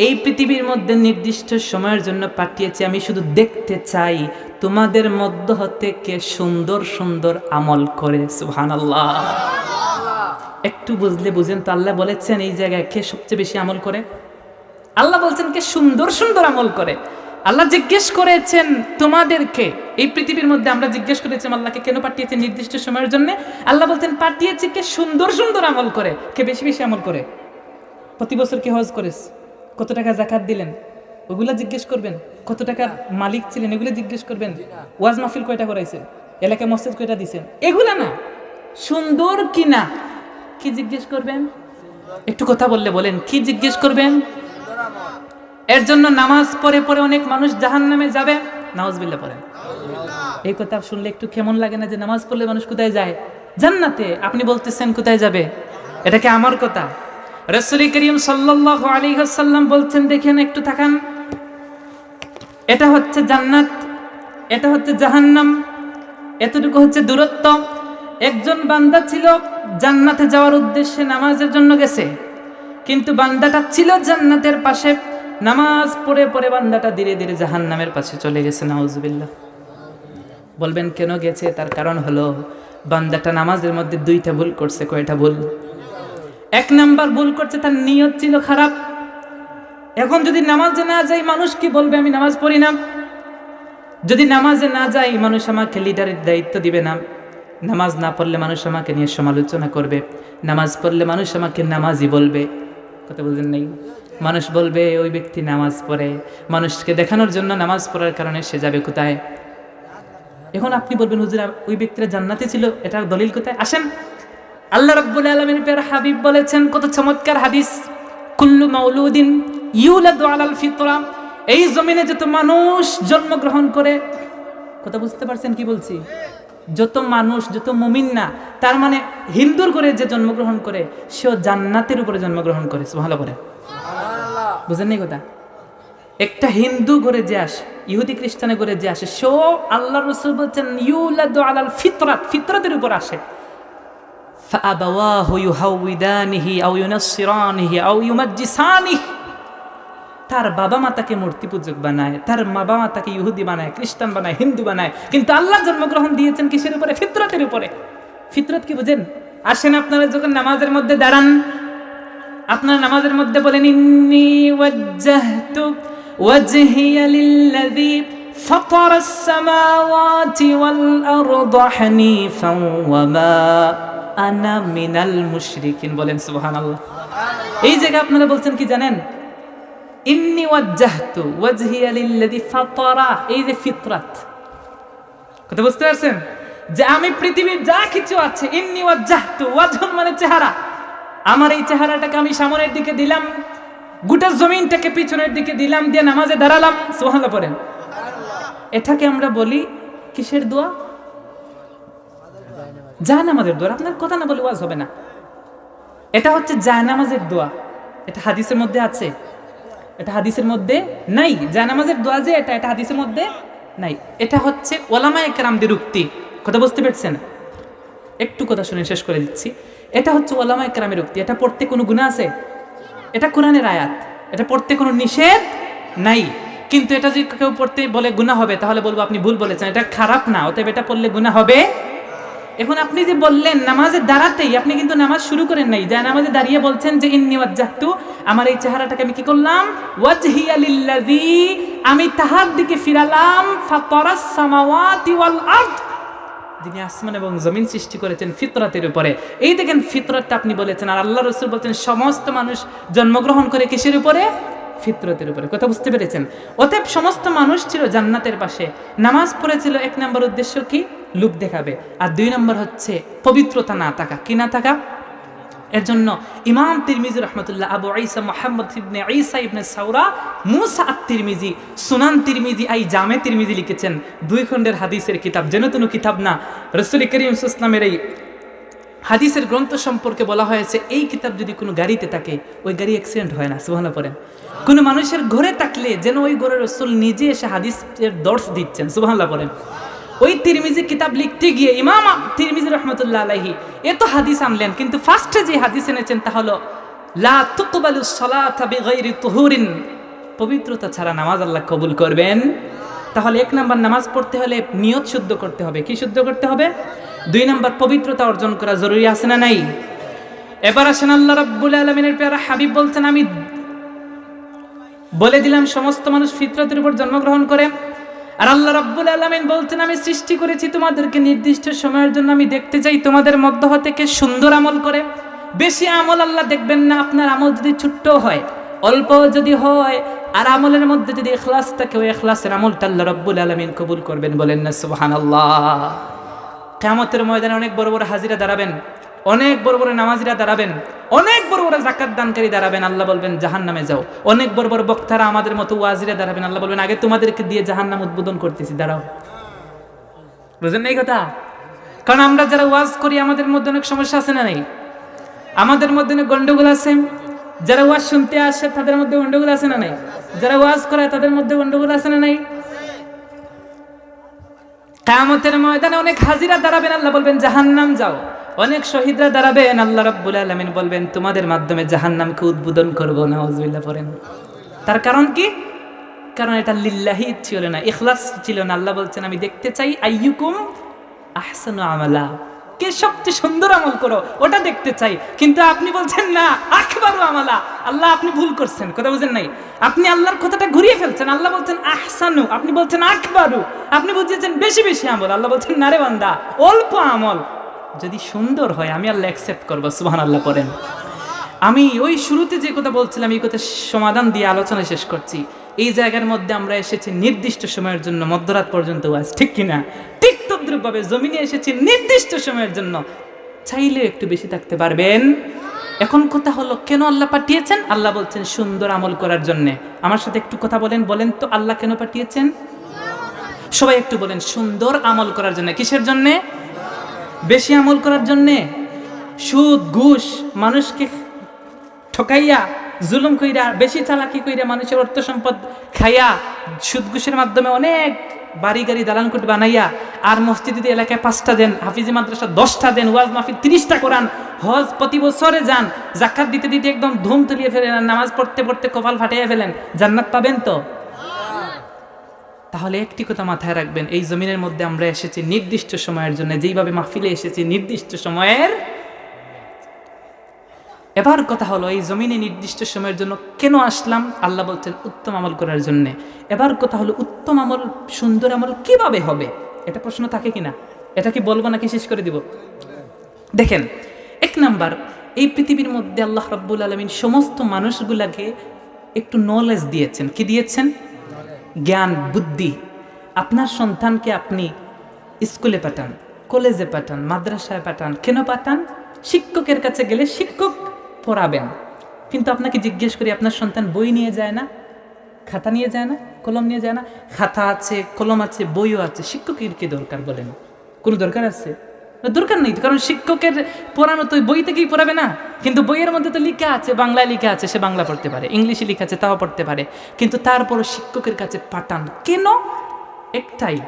এই পৃথিবীর মধ্যে নির্দিষ্ট সময়ের জন্য পাঠিয়েছি, আমি শুধু দেখতে চাই তোমাদের মধ্য হতে কে সুন্দর সুন্দর আমল করে। সুবহানাল্লাহ। একটু বুঝলে বুঝেন তো, আল্লাহ বলেছেন এই জায়গায় কে সবচেয়ে বেশি আমল করে? আল্লাহ বলছেন কে সুন্দর সুন্দর আমল করে। আল্লাহ জিজ্ঞেস করেছেন তোমাদেরকে এই পৃথিবীর মধ্যে, আমরা জিজ্ঞেস করেছিলাম আল্লাহকে কেন পাঠিয়েছেন নির্দিষ্ট সময়ের জন্য, আল্লাহ বলছেন পাঠিয়েছি কে সুন্দর সুন্দর আমল করে, কে বেশি বেশি আমল করে। প্রতি বছর কে হজ করেছ, কত টাকা যাকাত দিলেন, ওগুলা জিজ্ঞেস করবেন। কত টাকার মালিক ছিলেন, এগুলো জিজ্ঞেস করবেন। ওয়াজ মাহফিল কয়টা করাইছেন, এলাকায় মসজিদ কয়টা দিয়েছেন, এগুলা না, সুন্দর কি না কি জিজ্ঞেস করবেন? একটু কথা বললে বলেন কি জিজ্ঞেস করবেন? এর জন্য নামাজ পড়ে পড়ে অনেক মানুষ জাহান্নামে যাবে, নাউজুবিল্লাহ পড়েন। এই কথা শুনলে একটু কেমন লাগে না যে নামাজ পড়লে মানুষ কোথায় যায়? জান্নাতে। আপনি বলতেছেন কোথায় যাবে? এটা কি আমার কথা? রাসূল করিম সাল্লাল্লাহু আলাইহি ওয়াসাল্লাম বলছেন, দেখেন একটু তাকান, এটা হচ্ছে জান্নাত, এটা হচ্ছে জাহান্নাম, এতটুকু হচ্ছে দূরত্ব। একজন বান্দা ছিল জান্নাতে যাওয়ার উদ্দেশ্যে নামাজের জন্য গেছে, কিন্তু বান্দাটা ছিল জান্নাতের পাশে, নামাজ পড়ে পড়ে বান্দাটা ধীরে ধীরে জাহান্নামের পাশে চলে গেছে। নাউজুবিল্লাহ। বলবেন কেন গেছে? তার কারণ হলো বান্দাটা নামাজের মধ্যে দুইটা ভুল করছে। কয়টা ভুল? এক নাম্বার ভুল করছে, তার নিয়ত ছিল খারাপ। এখন যদি নামাজে না যাই মানুষ কি বলবে? আমি নামাজ পড়ি না। যদি নামাজে না যাই মানুষ আমাকে লিডারের দায়িত্ব দিবে না। নামাজ না পড়লে মানুষ আমাকে নিয়ে সমালোচনা করবে। নামাজ পড়লে মানুষ আমাকে নামাজি বলবে। কথা বুঝেন নাই? মানুষ বলবে ওই ব্যক্তি নামাজ পড়ে, মানুষকে দেখানোর জন্য নামাজ পড়ার কারণে সে যাবে কোথায়? এখন আপনি বলবেন হুজুর ওই ব্যক্তিরা জান্নাতে ছিল, এটার দলিল কোথায়? আসেন, আল্লাহ রাব্বুল আলামিন প্যারা হাবিব বলেছেন, কত চমৎকার হাদিস, কুল্লু মাউলুদিন ইউলাদু আলাল ফিতরা। এই জমিনে যত মানুষ জন্মগ্রহণ করে, কথা বুঝতে পারছেন কি বলছি? যত মানুষ, যত মুমিন না, তার মানে হিন্দুর ঘরে যে জন্মগ্রহণ করে সেও জান্নাতের উপরে জন্মগ্রহণ করে। সুবহানাল্লাহ বলে, বুঝেন নাই কথা? একটা হিন্দু ঘরে যে আসে, ইহুদি খ্রিস্টানের ঘরে যে আসে, সেও আল্লাহর রাসূল বলছেন ইউলাদু আলাল ফিতরাত, ফিতরাতের উপর আসে। فأبواه يهودانه أو ينصرانه أو يمجسانه। তার বাবা মা তাকে মূর্তি পূজক বানায়, তার বাবা মা তাকে ইহুদি বানায়, খ্রিস্টান বানায়, হিন্দু বানায়, কিন্তু আল্লাহ জন্মগ্রহণ দিয়েছেন কিসের উপরে? ফিতরতের উপরে। ফিতরত কি বুঝেন? আসেন আপনারা যখন নামাজের মধ্যে দাঁড়ান, আপনারা নামাজের মধ্যে বলেন ইন্নী ওয়াজ্জাহতু ওয়াজহিয়া লিল্লাযী ফাতারাস সামাওয়াতি ওয়াল আরদা হানিফান ওয়া মা আনা মিনাল মুশরিকিন। বলেন সুবহানাল্লাহ। এই জায়গায় আপনারা বলছেন কি জানেন? ইন্নী ওয়াজ্জাহতু ওয়াজহিয়া লিল্লাযী ফাতারা, এই যে ফিতরাত, কথা বুঝতে পারছেন? যে আমি পৃথিবীর যা কিছু আছে, ইন্নী ওয়াজ্জাহতু, ওয়াজহুন মানে চেহারা, আমার এই চেহারাটাকে আমি সামনের দিকে দিলাম, গোটা জমিনটাকে পিছনের দিকে দিলাম, দিয়ে নামাজে দাঁড়ালাম। সুবহানাল্লাহ পড়েন। এটাকে আমরা বলি কিসের দোয়া? জায়নামাজের দোয়া। আপনার কথা না বলে ওয়াজ হবে না। এটা হচ্ছে জায়নামাজের দোয়া। এটা হাদিসের মধ্যে আছে? এটা হাদিসের মধ্যে নাই। জায়নামাজের দোয়া যে এটা হাদিসের মধ্যে নাই। এটা হচ্ছে ওলামায়ে কেরামদের উক্তি। কথা বুঝতে পেরেছেন? একটু কথা শুনে শেষ করে দিচ্ছি। এটা হচ্ছে ওলামায়ে কেরামের উক্তি। এটা পড়তে কোনো গুনাহ আছে? এটা কোরআনের আয়াত। এটা পড়তে কোনো নিষেধ নাই। কিন্তু এটা যদি কেউ পড়তে বলে গুনাহ হবে, তাহলে বলবো আপনি ভুল বলেছেন, এটা খারাপ না, অতএব এটা পড়লে গুনাহ হবে। এখন আপনি যে বললেন নামাজে দাঁড়াতেই, আপনি কিন্তু নামাজ শুরু করেন নাই, যা নামাজে দাঁড়িয়ে বলছেন যে ইন্নী ওয়াজ্জাহতু, আমার এই চেহারাটাকে আমি কি করলাম? ওয়াজহিয়া লিল্লাযী, আমি তাহার দিকে ফিরালাম, ফাতারাস সামাওয়াতি ওয়াল আরদ, যিনি আসমান এবং জমিন সৃষ্টি করেছেন ফিতরাতের উপরে। এই দেখেন ফিতরাতটা আপনি বলেছেন, আর আল্লাহ রাসূল বলছেন সমস্ত মানুষ জন্মগ্রহণ করে কিসের উপরে? ফিতরতের উপরে। কথা বুঝতে পেরেছেন? অতএব সমস্ত মানুষ ছিল জান্নাতের পাশে, নামাজ পড়েছিল। এক নম্বর উদ্দেশ্য কি? লোক দেখাবে। আর দুই নম্বর হচ্ছে পবিত্রতা না থাকা। কি না থাকা? এর জন্য ইমাম তিরমিজি রাহমাতুল্লাহ, আবু ঈসা মুহাম্মদ ইবনে ঈসা ইবনে সাওরা মুসা আত-তিরমিজি, সুনান তিরমিজি, আই জামে তিরমিজি লিখেছেন। 2 খণ্ডের হাদিসের কিতাব, যেন তেন কিতাব না। রাসূল করিম সাল্লাল্লাহু আলাইহি ওয়াসাল্লামের এই হাদিসের গ্রন্থ সম্পর্কে বলা হয়েছে, এই কিতাব যদি কোনো গাড়িতে থাকে, ওই গাড়ি অ্যাক্সিডেন্ট হয় না। সুবহানাল্লাহ পড়েন। কোনো মানুষের ঘরে থাকলে যেন ওই ঘরে রাসূল নিজে এসে হাদিসের দর্শ দিচ্ছেন। সুবহানাল্লাহ পড়েন। ওই তিরমিজি কিতাব লিখতে গিয়ে ইমাম তিরমিজি রাহমাতুল্লাহ আলাইহি এত হাদিস আনলেন, কিন্তু ফার্স্টে যে হাদিস এনেছেন তা হলো লা তুকবালুস সালাতা বিগাইরি তুহুরিন, পবিত্রতা ছাড়া নামাজ আল্লাহ কবুল করবেন। তাহলে 1 নাম্বার, নামাজ পড়তে হলে নিয়ত শুদ্ধ করতে হবে। কি শুদ্ধ করতে হবে? 2 নাম্বার, পবিত্রতা অর্জন করা জরুরি আছে না নাই? এবার আসেন আল্লাহ রাব্বুল আলামিনের প্যারা হাবিব বলছেন, আমি বলে দিলাম সমস্ত মানুষ ফিতরতের উপর জন্মগ্রহণ করে, আর আল্লাহ রাব্বুল আলামিন বলছেন আমি সৃষ্টি করেছি তোমাদেরকে নির্দিষ্ট সময়ের জন্য, আমি দেখতে চাই তোমাদের মধ্য হতে কে সুন্দর আমল করে। বেশি আমল আল্লাহ দেখবেন না, আপনার আমল যদি ছোট্ট হয়, অল্প যদি হয়, আর আমলের মধ্যে যদি ইখলাস থাকে, ওই ইখলাসের আমলটা আল্লাহ রাব্বুল আলামিন কবুল করবেন। বলেন না সুবহানাল্লাহ। কিয়ামতের ময়দানে অনেক বড় বড় হাজিরা দাঁড়াবেন, অনেক বড় বড় নামাজিরা দাঁড়াবেন, অনেক বড় বড় যাকাত দানকারী দাঁড়াবেন। আল্লাহ বলবেন জাহান্নামে যাও। অনেক বড় বড় বক্তারা আমাদের মতো ওয়াজিরা দাঁড়াবেন। আল্লাহ বলবেন আগে তোমাদেরকে দিয়ে জাহান্নাম উদ্বোধন করতেছি, দাঁড়াও। বুঝেন এই কথা? কারণ আমরা যারা ওয়াজ করি আমাদের মধ্যে অনেক সমস্যা আছে না নাই? আমাদের মধ্যে অনেক গন্ডগোল আছে। যারা ওয়াজ শুনতে আসে তাদের মধ্যে গন্ডগোল আছে না নাই? যারা ওয়াজ করে তাদের মধ্যে গন্ডগোল আছে না নাই? কিয়ামতের ময়দানে অনেক হাজিরা দাঁড়াবেন, আল্লাহ বলবেন জাহান্নাম যাও। অনেক শহীদরা দাঁড়াবেন, আল্লাহ রাব্বুল আলামিন বলবেন তোমাদের মাধ্যমে জাহান্নামকে উদ্বোধন করব। নাউযুবিল্লাহ পড়েন। তার কারণ কি? কারণ এটা লিল্লাহি ছিল না, ইখলাস ছিল না। আল্লাহ বলছেন আমি দেখতে চাই আইয়ুকুম আহসানু আমালা, কে সবচেয়ে সুন্দর আমল করো ওটা দেখতে চাই। কিন্তু আপনি বলছেন না আকবারু আমালা। আল্লাহ আপনি ভুল করছেন, কথা বুঝেন নাই? আপনি আল্লাহর কথাটা ঘুরিয়ে ফেলছেন। আল্লাহ বলছেন আহসানু, আপনি বলছেন আকবারু। আপনি বুঝিয়েছেন বেশি বেশি আমল, আল্লাহ বলছেন না রে বান্দা, অল্প আমল যদি সুন্দর হয় আমি আল্লাহ অ্যাকসেপ্ট করবো। সুবহানাল্লাহ পড়েন। আমি ওই শুরুতে যে কথা বলছিলাম এই কথা সমাধান দিয়ে আলোচনা শেষ করছি। এই জায়গার মধ্যে আমরা এসেছি নির্দিষ্ট সময়ের জন্য, মধ্যরাত পর্যন্ত ওয়াজ, ঠিক কিনা? ঠিক তদ্রুপভাবে জমিনে এসেছি নির্দিষ্ট সময়ের জন্য, চাইলে একটু বেশি থাকতে পারবেন। এখন কথা হলো কেন আল্লাহ পাঠিয়েছেন? আল্লাহ বলছেন সুন্দর আমল করার জন্য। আমার সাথে একটু কথা বলেন, বলেন তো আল্লাহ কেন পাঠিয়েছেন? সবাই একটু বলেন। সুন্দর আমল করার জন্য। কিসের জন্য? বেশি আমল করার জন্যে। সুদ ঘুষ মানুষকে ঠকাইয়া, জুলুম কইরা, বেশি চালাকি কইরা, মানুষের অর্থ সম্পদ খাইয়া, সুদ ঘুষের মাধ্যমে অনেক বাড়ি গাড়ি দালান কোট বানাইয়া, আর মসজিদ এলাকায় 5টা দেন, হাফিজি মাদ্রাসা 10টা দেন, ওয়াজ মাহফিল 30টা করান, হজ প্রতি বছরে যান, যাকাত দিতে দিতে একদম ধুম তুলিয়ে ফেলেন, আর নামাজ পড়তে পড়তে কপাল ফাটাইয়া ফেলেন, জান্নাত পাবেন তো? তাহলে একটি কথা মাথায় রাখবেন, এই জমিনের মধ্যে আমরা এসেছি নির্দিষ্ট সময়ের জন্য, যেইভাবে মাহফিলে এসেছি নির্দিষ্ট সময়ের। এবার কথা হলো এই জমিনে নির্দিষ্ট সময়ের জন্য কেন আসলাম? আল্লাহ বলছেন উত্তম আমল করার জন্য। এবার কথা হলো উত্তম আমল, সুন্দর আমল কিভাবে হবে? এটা প্রশ্ন থাকে কিনা? এটা কি বলবো নাকি শেষ করে দিব? দেখেন, 1 নাম্বার, এই পৃথিবীর মধ্যে আল্লাহ রাব্বুল আলামিন সমস্ত মানুষগুলাকে একটু নলেজ দিয়েছেন। কি দিয়েছেন? জ্ঞান, বুদ্ধি। আপনার সন্তানকে আপনি স্কুলে পাঠান, কলেজে পাঠান, মাদ্রাসায় পাঠান। কেন পাঠান? শিক্ষকের কাছে গেলে শিক্ষক পড়াবেন। কিন্তু আপনাকে জিজ্ঞেস করি, আপনার সন্তান বই নিয়ে যায় না? খাতা নিয়ে যায় না? কলম নিয়ে যায় না? খাতা আছে, কলম আছে, বইও আছে, শিক্ষকের কি দরকার বলেন? কোনো দরকার আছে? দরকার নেই, কারণ শিক্ষকের পড়ানো তো বই থেকেই পড়াবে না। কিন্তু বইয়ের মধ্যে তো লেখা আছে, বাংলায় লেখা আছে, সে বাংলা পড়তে পারে, ইংলিশে লেখা আছে তাও পড়তে পারে। কিন্তু তারপরও শিক্ষকের কাছে পাঠান কেন? একটাই,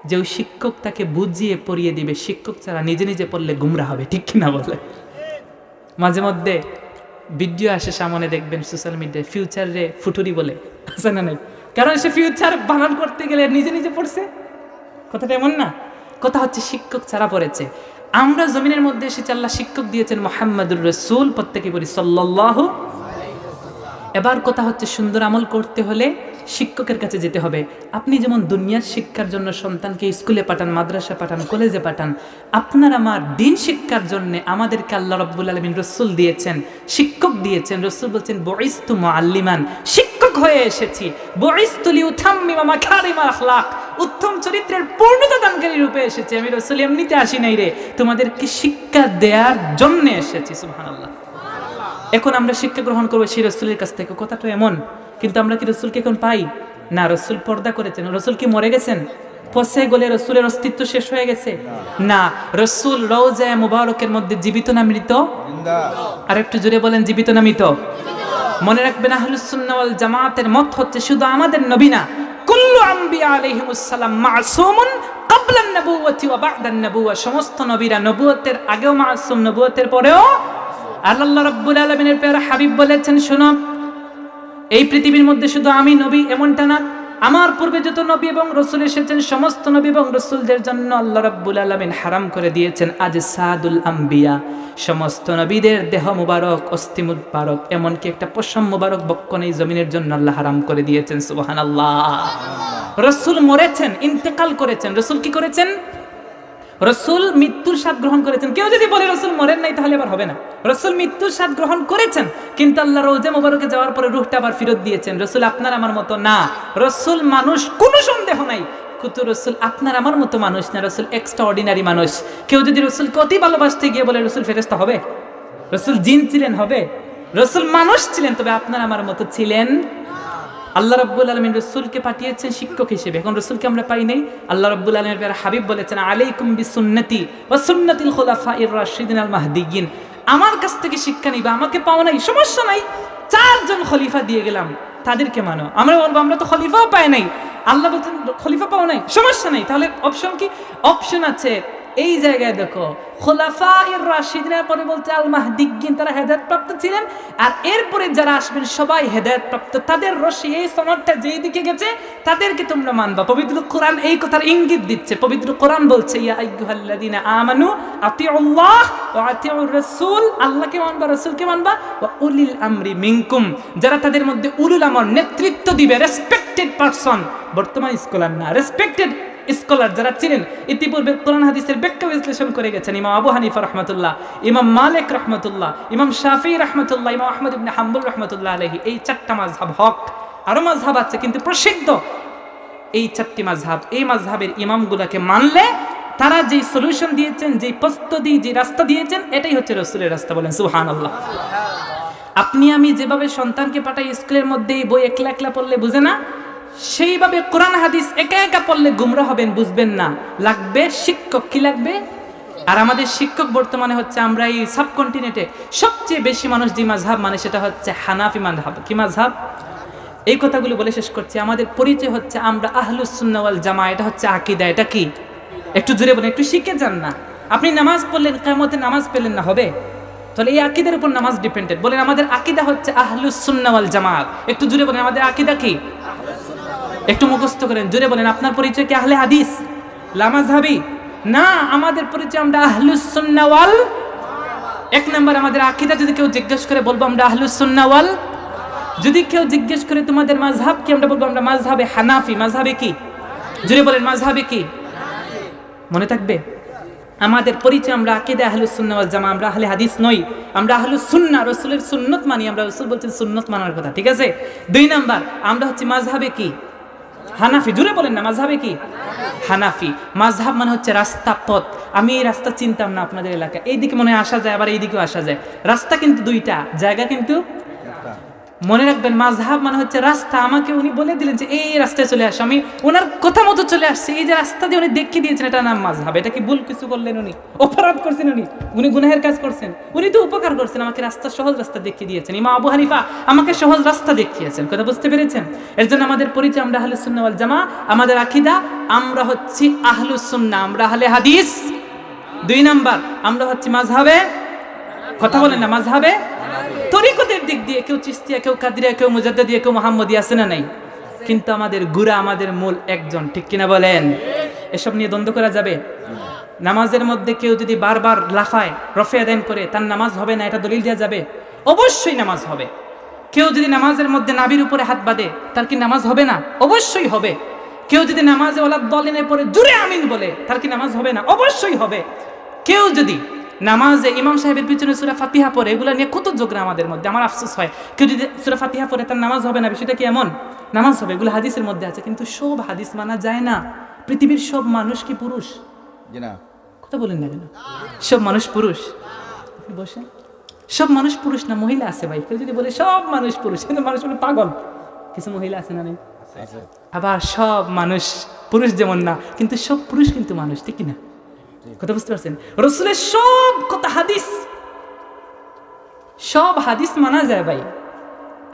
যে ওই শিক্ষক তাকে বুঝিয়ে পড়িয়ে দিবে। শিক্ষক ছাড়া নিজে নিজে পড়লে গুমরা হবে, ঠিক কিনা বলে? মাঝে মধ্যে ভিডিও আসে সামনে, দেখবেন সোশ্যাল মিডিয়ায়, ফিউচার রে ফুটুরি বলে, আছে না নাই? কারণ সে ফিউচার বানান করতে গেলে নিজে নিজে পড়ছে। কথাটা এমন না? কথা হচ্ছে শিক্ষক ছাড়া পড়েছে। আমরা জমিনের মধ্যে এসেছি, আল্লাহ শিক্ষক দিয়েছেন মুহাম্মাদুর রাসূল, প্রত্যেকে বলি সাল্লাল্লাহু। এবার কথা হচ্ছে সুন্দর আমল করতে হলে শিক্ষকের কাছে যেতে হবে। আপনি যেমন দুনিয়ার শিক্ষার জন্য সন্তানকে স্কুলে পাঠান, মাদ্রাসা পাঠান, কলেজে পাঠান, আপনার আমার দিন শিক্ষার জন্য আমাদেরকে আল্লাহ রাব্বুল আলামিন রাসূল দিয়েছেন, শিক্ষক দিয়েছেন। রাসূল বলছেন বুইসতু মুআল্লিমান, শিক্ষক হয়ে এসেছি। বুইসতু লিউতাম্মিমা মাকারিমাল আখলাক, উত্তম চরিত্রের পূর্ণতা দানকারী রূপে এসেছি। আমি রাসূল এমনিতে আসি নাই রে, তোমাদেরকে শিক্ষা দেওয়ার জন্য এসেছি। সুবহানাল্লাহ। এখন আমরা শিক্ষা গ্রহণ করবো সেই রসুলের কাছ থেকে, কথাটা এমন। কিন্তু আমরা কি রসুলকে এখন পাই না? রসুল পর্দা করেছেন। রসুল কি মরে গেছেন? পচে গলে রসুলের অস্তিত্ব শেষ হয়ে গেছে? না, রসুল রওজায়ে মুবারকের মধ্যে জীবিত না মৃত? আর একটু জোরে বলেন, জীবিত না মৃত? মনে রাখবেন, আহলুস সুন্নাহ ওয়াল জামাতের মত হচ্ছে শুধু আমাদের নবী না, কুল্লু আম্বিয়া আলাইহিমুস সালাম মাসুমুন ক্বাবলান নবুওয়াতি ওয়া বা'দান নবুওয়া, সমস্ত নবীরা নবুয়তের আগেও মাসুম, নবুয়তের পরেও। আল্লাহ রাব্বুল আলামিনের প্যারা হাবিব বলেছেন, শোনো, এই পৃথিবীর মধ্যে শুধু আমি নবী এমনটা না, আমার পূর্বে যত নবী এবং রাসূল এসেছেন সমস্ত নবী এবং রাসূলদের জন্য আল্লাহ রাব্বুল আলামিন হারাম করে দিয়েছেন আজসাদুল আম্বিয়া, সমস্ত নবীদের দেহ মুবারক, অস্থি মুবারক, এমনকি একটা পশম মুবারক বক্কন এই জমিনের জন্য আল্লাহ হারাম করে দিয়েছেন। সুবহানাল্লাহ। রাসূল মরেছেন, ইন্তেকাল করেছেন। রাসূল কি করেছেন? রসুল মৃত্যুর স্বাদ গ্রহণ করেছেন। কেউ যদি বলে রসুল মরেন নাই তাহলে আবার হবে না। রসুল মৃত্যুর স্বাদ গ্রহণ করেছেন, কিন্তু আল্লাহ রওজা মুবারকে যাওয়ার পরে রূহটা আবার ফেরত দিয়েছেন। রসুল আপনার আমার মতো না, রসুল মানুষ, কোনো সন্দেহ নাই। কিন্তু রসুল আপনার আমার মতো মানুষ না, রসুল এক্সট্রা অর্ডিনারি মানুষ। কেউ যদি রসুলকে অতি ভালোবাসতে গিয়ে বলে রসুল ফেরেশতা হবে? রসুল জিন ছিলেন? হবে? রসুল মানুষ ছিলেন, তবে আপনার আমার মতো ছিলেন। আল্লাহ রাব্বুল আলামিন রাসূলকে পাঠিয়েছেন শিক্ষক হিসেবে। এখন রাসূলকে আমরা পাই নাই। আল্লাহ রাব্বুল আলামিনের প্যারা হাবিব বলেছেন, আলাইকুম বিসুন্নতি ওয়া সুন্নাতিল খুলাফাইর রাশিদিন আল মাহদিয়িন, আমার কাছ থেকে শিক্ষা নিবা, আমাকে পাও নাই, সমস্যা নাই, 4 জন খলিফা দিয়ে গেলাম, তাদেরকে মানো। আমরা বলবো আমরা তো খলিফাও পাই নাই, আল্লাহ বলছেন খলিফা পাও নাই, সমস্যা নাই। তাহলে অপশন কি? অপশন আছে। এই জায়গায় দেখো, খুলাফায়ে রাশিদিনের পরে বলতে আল মাহদিয়্যিন, তারা হেদায়েত প্রাপ্ত ছিলেন, আর এরপরে যারা আসবেন সবাই হেদায়েত প্রাপ্ত। তাদের রশি, এই সনদটা যেই দিকে গেছে তাদেরকে তোমরা মানবা। পবিত্র কোরআন এই কথার ইঙ্গিত দিচ্ছে। পবিত্র কোরআন বলছে, ইয়া আইয়ুহাল্লাযীনা আমানু আতিউল্লাহ ওয়া আতিউর রাসূল, আল্লাহকে মানবা, রাসূলকে মানবা, ওয়া উলিল আমরি মিনকুম, যারা তাদের মধ্যে উলুল আমর, নেতৃত্ব দিবে, রেসপেক্টেড পারসন, বর্তমান স্কলার না, রেসপেক্টেড স্কলার যারা ছিলেন, ইতিপূর্বে কোরআন হাদিসের ব্যাখ্যা বিশ্লেষণ করে গেছেন ইমাম আবু হানিফা রাহমাতুল্লাহ, ইমাম মালিক রাহমাতুল্লাহ, ইমাম শাফিঈ রাহমাতুল্লাহ, ইমাম আহমদ ইবনে হাম্বল রাহমাতুল্লাহ আলাইহি। এই 4টা মাযহাব হক। আরো মাযহাব আছে কিন্তু প্রসিদ্ধ এই 4টি মাযহাব। এই মাযহাবের ইমামগুলোকে মানলে তারা যেই সলিউশন দিয়েছেন, যেই প্রস্তুতি, যে রাস্তা দিয়েছেন, এটাই হচ্ছে রাসূলের রাস্তা। বলেন সুবহানাল্লাহ। আপনি আমি যেভাবে সন্তানকে পাঠাই স্কুলের মধ্যে এই বই একলা একলা পড়লে বুঝে না, সেইভাবে কোরআন হাদিস একা একা পড়লে গুমরা হবেন, বুঝবেন না। লাগবে শিক্ষক। কি লাগবে? আর আমাদের শিক্ষক বর্তমানে হচ্ছে, আমরা এই সাবকন্টিনেন্টে সবচেয়ে বেশি মানুষ যে মাযহাব মানে সেটা হচ্ছে হানাফি মাযহাব। কি মাযহাব? এই কথাগুলো বলে শেষ করছি। আমাদের পরিচয় হচ্ছে আমরা আহলুস সুন্নাহ ওয়াল জামা, এটা হচ্ছে আকীদা। এটা কি? একটু জোরে বলেন, একটু শিখে যান না। আপনি নামাজ পড়লেন, কিয়ামতে নামাজ পেলেন না, হবে? তাহলে এই আকীদার উপর নামাজ ডিপেন্ডেন্ট। বলেন আমাদের আকীদা হচ্ছে আহলুস সুন্নাহ ওয়াল জামাত। একটু জোরে বলেন আমাদের আকীদা কি? একটু মুখস্থ করেন, জোরে বলেন আপনার পরিচয় কি আহলে হাদিস, লা মাযহাবি? না, আমাদের পরিচয় আমরা আহলুস সুন্নাহ ওয়াল। 1 নাম্বার আমাদের আকীদা। যদি কেউ জিজ্ঞেস করে বলবো আমরা আহলুস সুন্নাহ ওয়াল। যদি কেউ জিজ্ঞেস করে তোমাদের মাযহাব কি, আমরা বলবো আমরা মাযহাবে হানাফি। মাযহাবে কি? জোরে বলেন মাযহাবে কি? মনে থাকবে আমাদের পরিচয়, আমরা আকীদা আহলুস সুন্নাহ ওয়াল জামা, আমরা আহলে হাদিস নই, আমরা আহলুস সুন্নাহ, রাসূলের সুন্নাত মানি। আমরা রাসূল বলছেন সুন্নাত মানার কথা, ঠিক আছে? 2 নাম্বার আমরা হচ্ছে মাযহাবে কি? হানাফি। জোরে বলেন না, মাযহাবে কি? হানাফি। মাযহাব মানে হচ্ছে রাস্তা, পথ। আমি এই রাস্তা চিনতাম না, আপনাদের এলাকা এইদিকে মনে হয় আসা যায়, আবার এইদিকেও আসা যায়। রাস্তা কিন্তু 2টা, জায়গা কিন্তু মনে রাখবেন। মাযহাব মানে হচ্ছে রাস্তা। আমাকে উনি বলে দিলেন যে এই রাস্তায় চলে আসো, আমি ওনার কথা মতো চলে আসছি। এই যে রাস্তা দিয়ে উনি দেখিয়ে দিয়েছেন, এটা নাম মাযহাব। এটা কি ভুল কিছু করলেন? উনি অপরাধ করছেন, উনি গুনাহের কাজ করছেন? উনি তো উপকার করছেন, আমাকে রাস্তা, সহজ রাস্তা দেখিয়ে দিয়েছেন। ইমাম আবু হানিফা আমাকে সহজ রাস্তা দেখিয়েছেন। কথা বুঝতে পেরেছেন? এর জন্য আমাদের পরিচয় আমরা আহলুস সুন্নাহ ওয়াল জামা। আমাদের আকীদা আমরা হচ্ছি আহলুস সুন্নাহ, আমরা আহলে হাদিস। 2 নাম্বার আমরা হচ্ছি মাযহাবে, কথা বলেন না, মাযহাবে। তরিকতের দিক দিয়ে কেউ চিশতিয়া, কেউ কাদরিয়া, কেউ মুজাদ্দিদিয়া, কেউ মুহাম্মদিয়া আছে না নাই? কিন্তু আমাদের গুরা, আমাদের মূল একজন, ঠিক কিনা বলেন? এসব নিয়ে দ্বন্দ্ব করা যাবে? নামাজের মধ্যে কেউ যদি বারবার লাফায়, রফে আদান করে, তার নামাজ হবে না, এটা দলিল দেওয়া যাবে? অবশ্যই নামাজ হবে। কেউ যদি নামাজের মধ্যে নাভির উপরে হাত বাঁধে, তার কি নামাজ হবে না? অবশ্যই হবে। কেউ যদি নামাজে ওয়ালা দলিনের পরে জুরে আমিন বলে, তার কি নামাজ হবে না? অবশ্যই হবে। কেউ যদি নামাজে ইমাম সাহেবের পিছনে সূরা ফাতিহা পড়ে, এগুলো নিয়ে কত ঝগড়া আমাদের মধ্যে, আমার আফসোস হয়। কেউ যদি সূরা ফাতিহা পড়ে তার নামাজ হবে না, বিষয়টা কি এমন? নামাজ হবে, এগুলো হাদিসের মধ্যে আছে। কিন্তু সব হাদিস মানা যায় না। পৃথিবীর সব মানুষ কি পুরুষ? না, কথা বলেন না কেন? সব মানুষ পুরুষ? বসে, সব মানুষ পুরুষ না, মহিলা আছে ভাই। কেউ যদি বলে সব মানুষ পুরুষ, কিন্তু মানুষ হলো পাগল। কিছু মহিলা আছে না? নেই? আবার সব মানুষ পুরুষ যেমন না, কিন্তু সব পুরুষ কিন্তু মানুষ, ঠিক কিনা? কথা বুঝতে পারছেন? রাসূলের সব কথা হাদিস, সব হাদিস মানা যায় ভাই।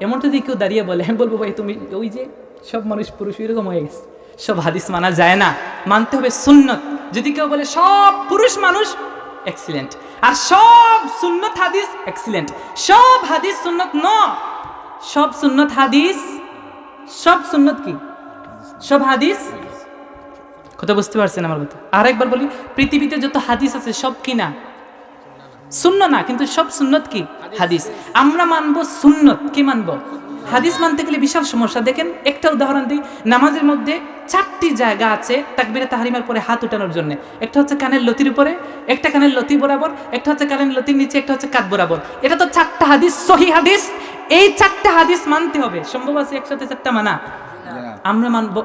এমন যদি কেউ দাঁড়িয়ে বলে, আমি বলবো ভাই তুমি ওই যে সব মানুষ পুরুষ, এরকম হয়ে গেছে। সব হাদিস মানা যায় না, মানতে হবে সুন্নত। যদি কেউ বলে সব পুরুষ মানুষ, এক্সিলেন্ট। আর সব সুন্নত হাদিস, এক্সিলেন্ট। সব হাদিস সুন্নত ন, সব সুন্নত হাদিস। সব সুন্নত কি? সব হাদিস। কথা বুঝতে পারছেন আমার কথা? আরেকবার বলি, পৃথিবীতে যত হাদিস আছে সব কি না? সুন্নাহ না, কিন্তু সব সুন্নত কি? হাদিস। আমরা মানবো সুন্নত, কি মানবো? হাদিস মানতে গেলে বিশাল সমস্যা। দেখেন একটা উদাহরণ দিই। নামাজের মধ্যে 4টি জায়গা আছে তাকবীরে তাহরিমার পরে হাত উঠানোর জন্য। একটা হচ্ছে কানের লতির উপরে, একটা কানের লতি বরাবর, একটা হচ্ছে কানের লতির নিচে, একটা হচ্ছে কাঁধ বরাবর। এটা তো 4টা হাদিস, সহিহ হাদিস। এই 4টা হাদিস মানতে হবে। সম্ভব আছে একসাথে 4টা মানা? আমরা মানবো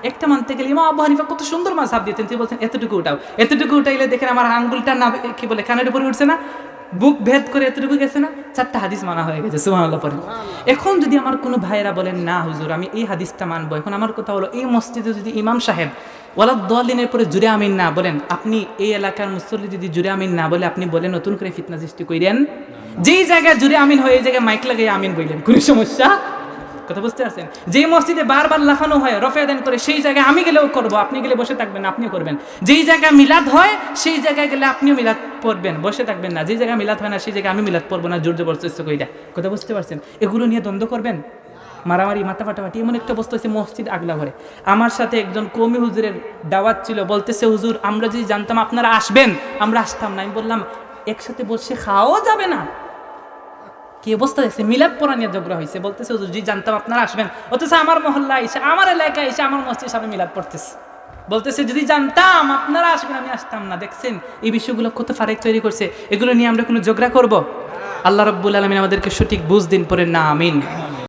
একটা মানতে গেলে ইমাম আবু হানিফা কত সুন্দর মাযহাব দিতেন। তিনি বলছেন এতটুকু উঠাও, এতটুকু উঠাইলে দেখেন আমার আঙ্গুলটা না কি বলে কানের উপরে উঠছে না, বুক ভেদ করে এতটুকু গেছে না, 4টা হাদিস মানা হয়ে গেছে, সুবহানাল্লাহ পড়েন। এখন যদি আমার কোনো ভাইয়েরা বলেন না হুজুর আমি এই হাদিসটা মানবো, এখন আমার কথা হলো এই মসজিদে যদি ইমাম সাহেব ওয়ালাদ-দাল্লিনের পরে জুরে আমিন না বলেন, আপনি এই এলাকার মুসল্লি যদি জুরে আমিন না বলে আপনি বলেন নতুন করে ফিতনা সৃষ্টি কইরেন? যেই জায়গায় জুরে আমিন হয় এই জায়গায় মাইক লাগিয়ে আমিন বললেন, কোনো সমস্যা? কথা বুঝতে পারছেন? যেই মসজিদে বারবার লাফানো হয় রফে আদান করে সেই জায়গায় আমি গেলেও করবো, আপনি গেলে বসে থাকবেন না, আপনিও করবেন। যেই জায়গায় মিলাদ হয় সেই জায়গায় গেলে আপনিও মিলাদ পড়বেন, বসে থাকবেন না। যেই জায়গায় মিলাদ হয় না সেই জায়গায় আমি মিলাদ পড়বো না, জোর জবরদস্তি কইরা। কথা বুঝতে পারছেন? এগুলো নিয়ে দ্বন্দ্ব করবেন, মারামারি মাথা ফাটাফাটি, এমন একটা অবস্থা হচ্ছে মসজিদ আগলা ঘরে। আমার সাথে একজন কওমি হুজুরের দাওয়াত ছিল, বলতেছে হুজুর আমরা যদি জানতাম আপনারা আসবেন আমরা আসতাম না। আমি বললাম একসাথে বসে খাওয়াও যাবে না? কি অবস্থা দেখছে, মিলাদ পড়া নিয়ে ঝগড়া হয়েছে। বলতেছে হুজুর যদি জানতাম আপনারা আসবেন, অথচ আমার মহল্লা এসে আমার এলাকায় এসে আমার মসজিদের সামনে মিলাদ পড়তেছে। বলতেছে যদি জানতাম আপনারা আসবেন আমি আসতাম না। দেখছেন এই বিষয়গুলো কত ফারাক তৈরি করছে। এগুলো নিয়ে আমরা কোনো ঝগড়া করব? আল্লাহ রাব্বুল আলামিন আমাদেরকে সঠিক বুঝ দিন, পরে না আমিন।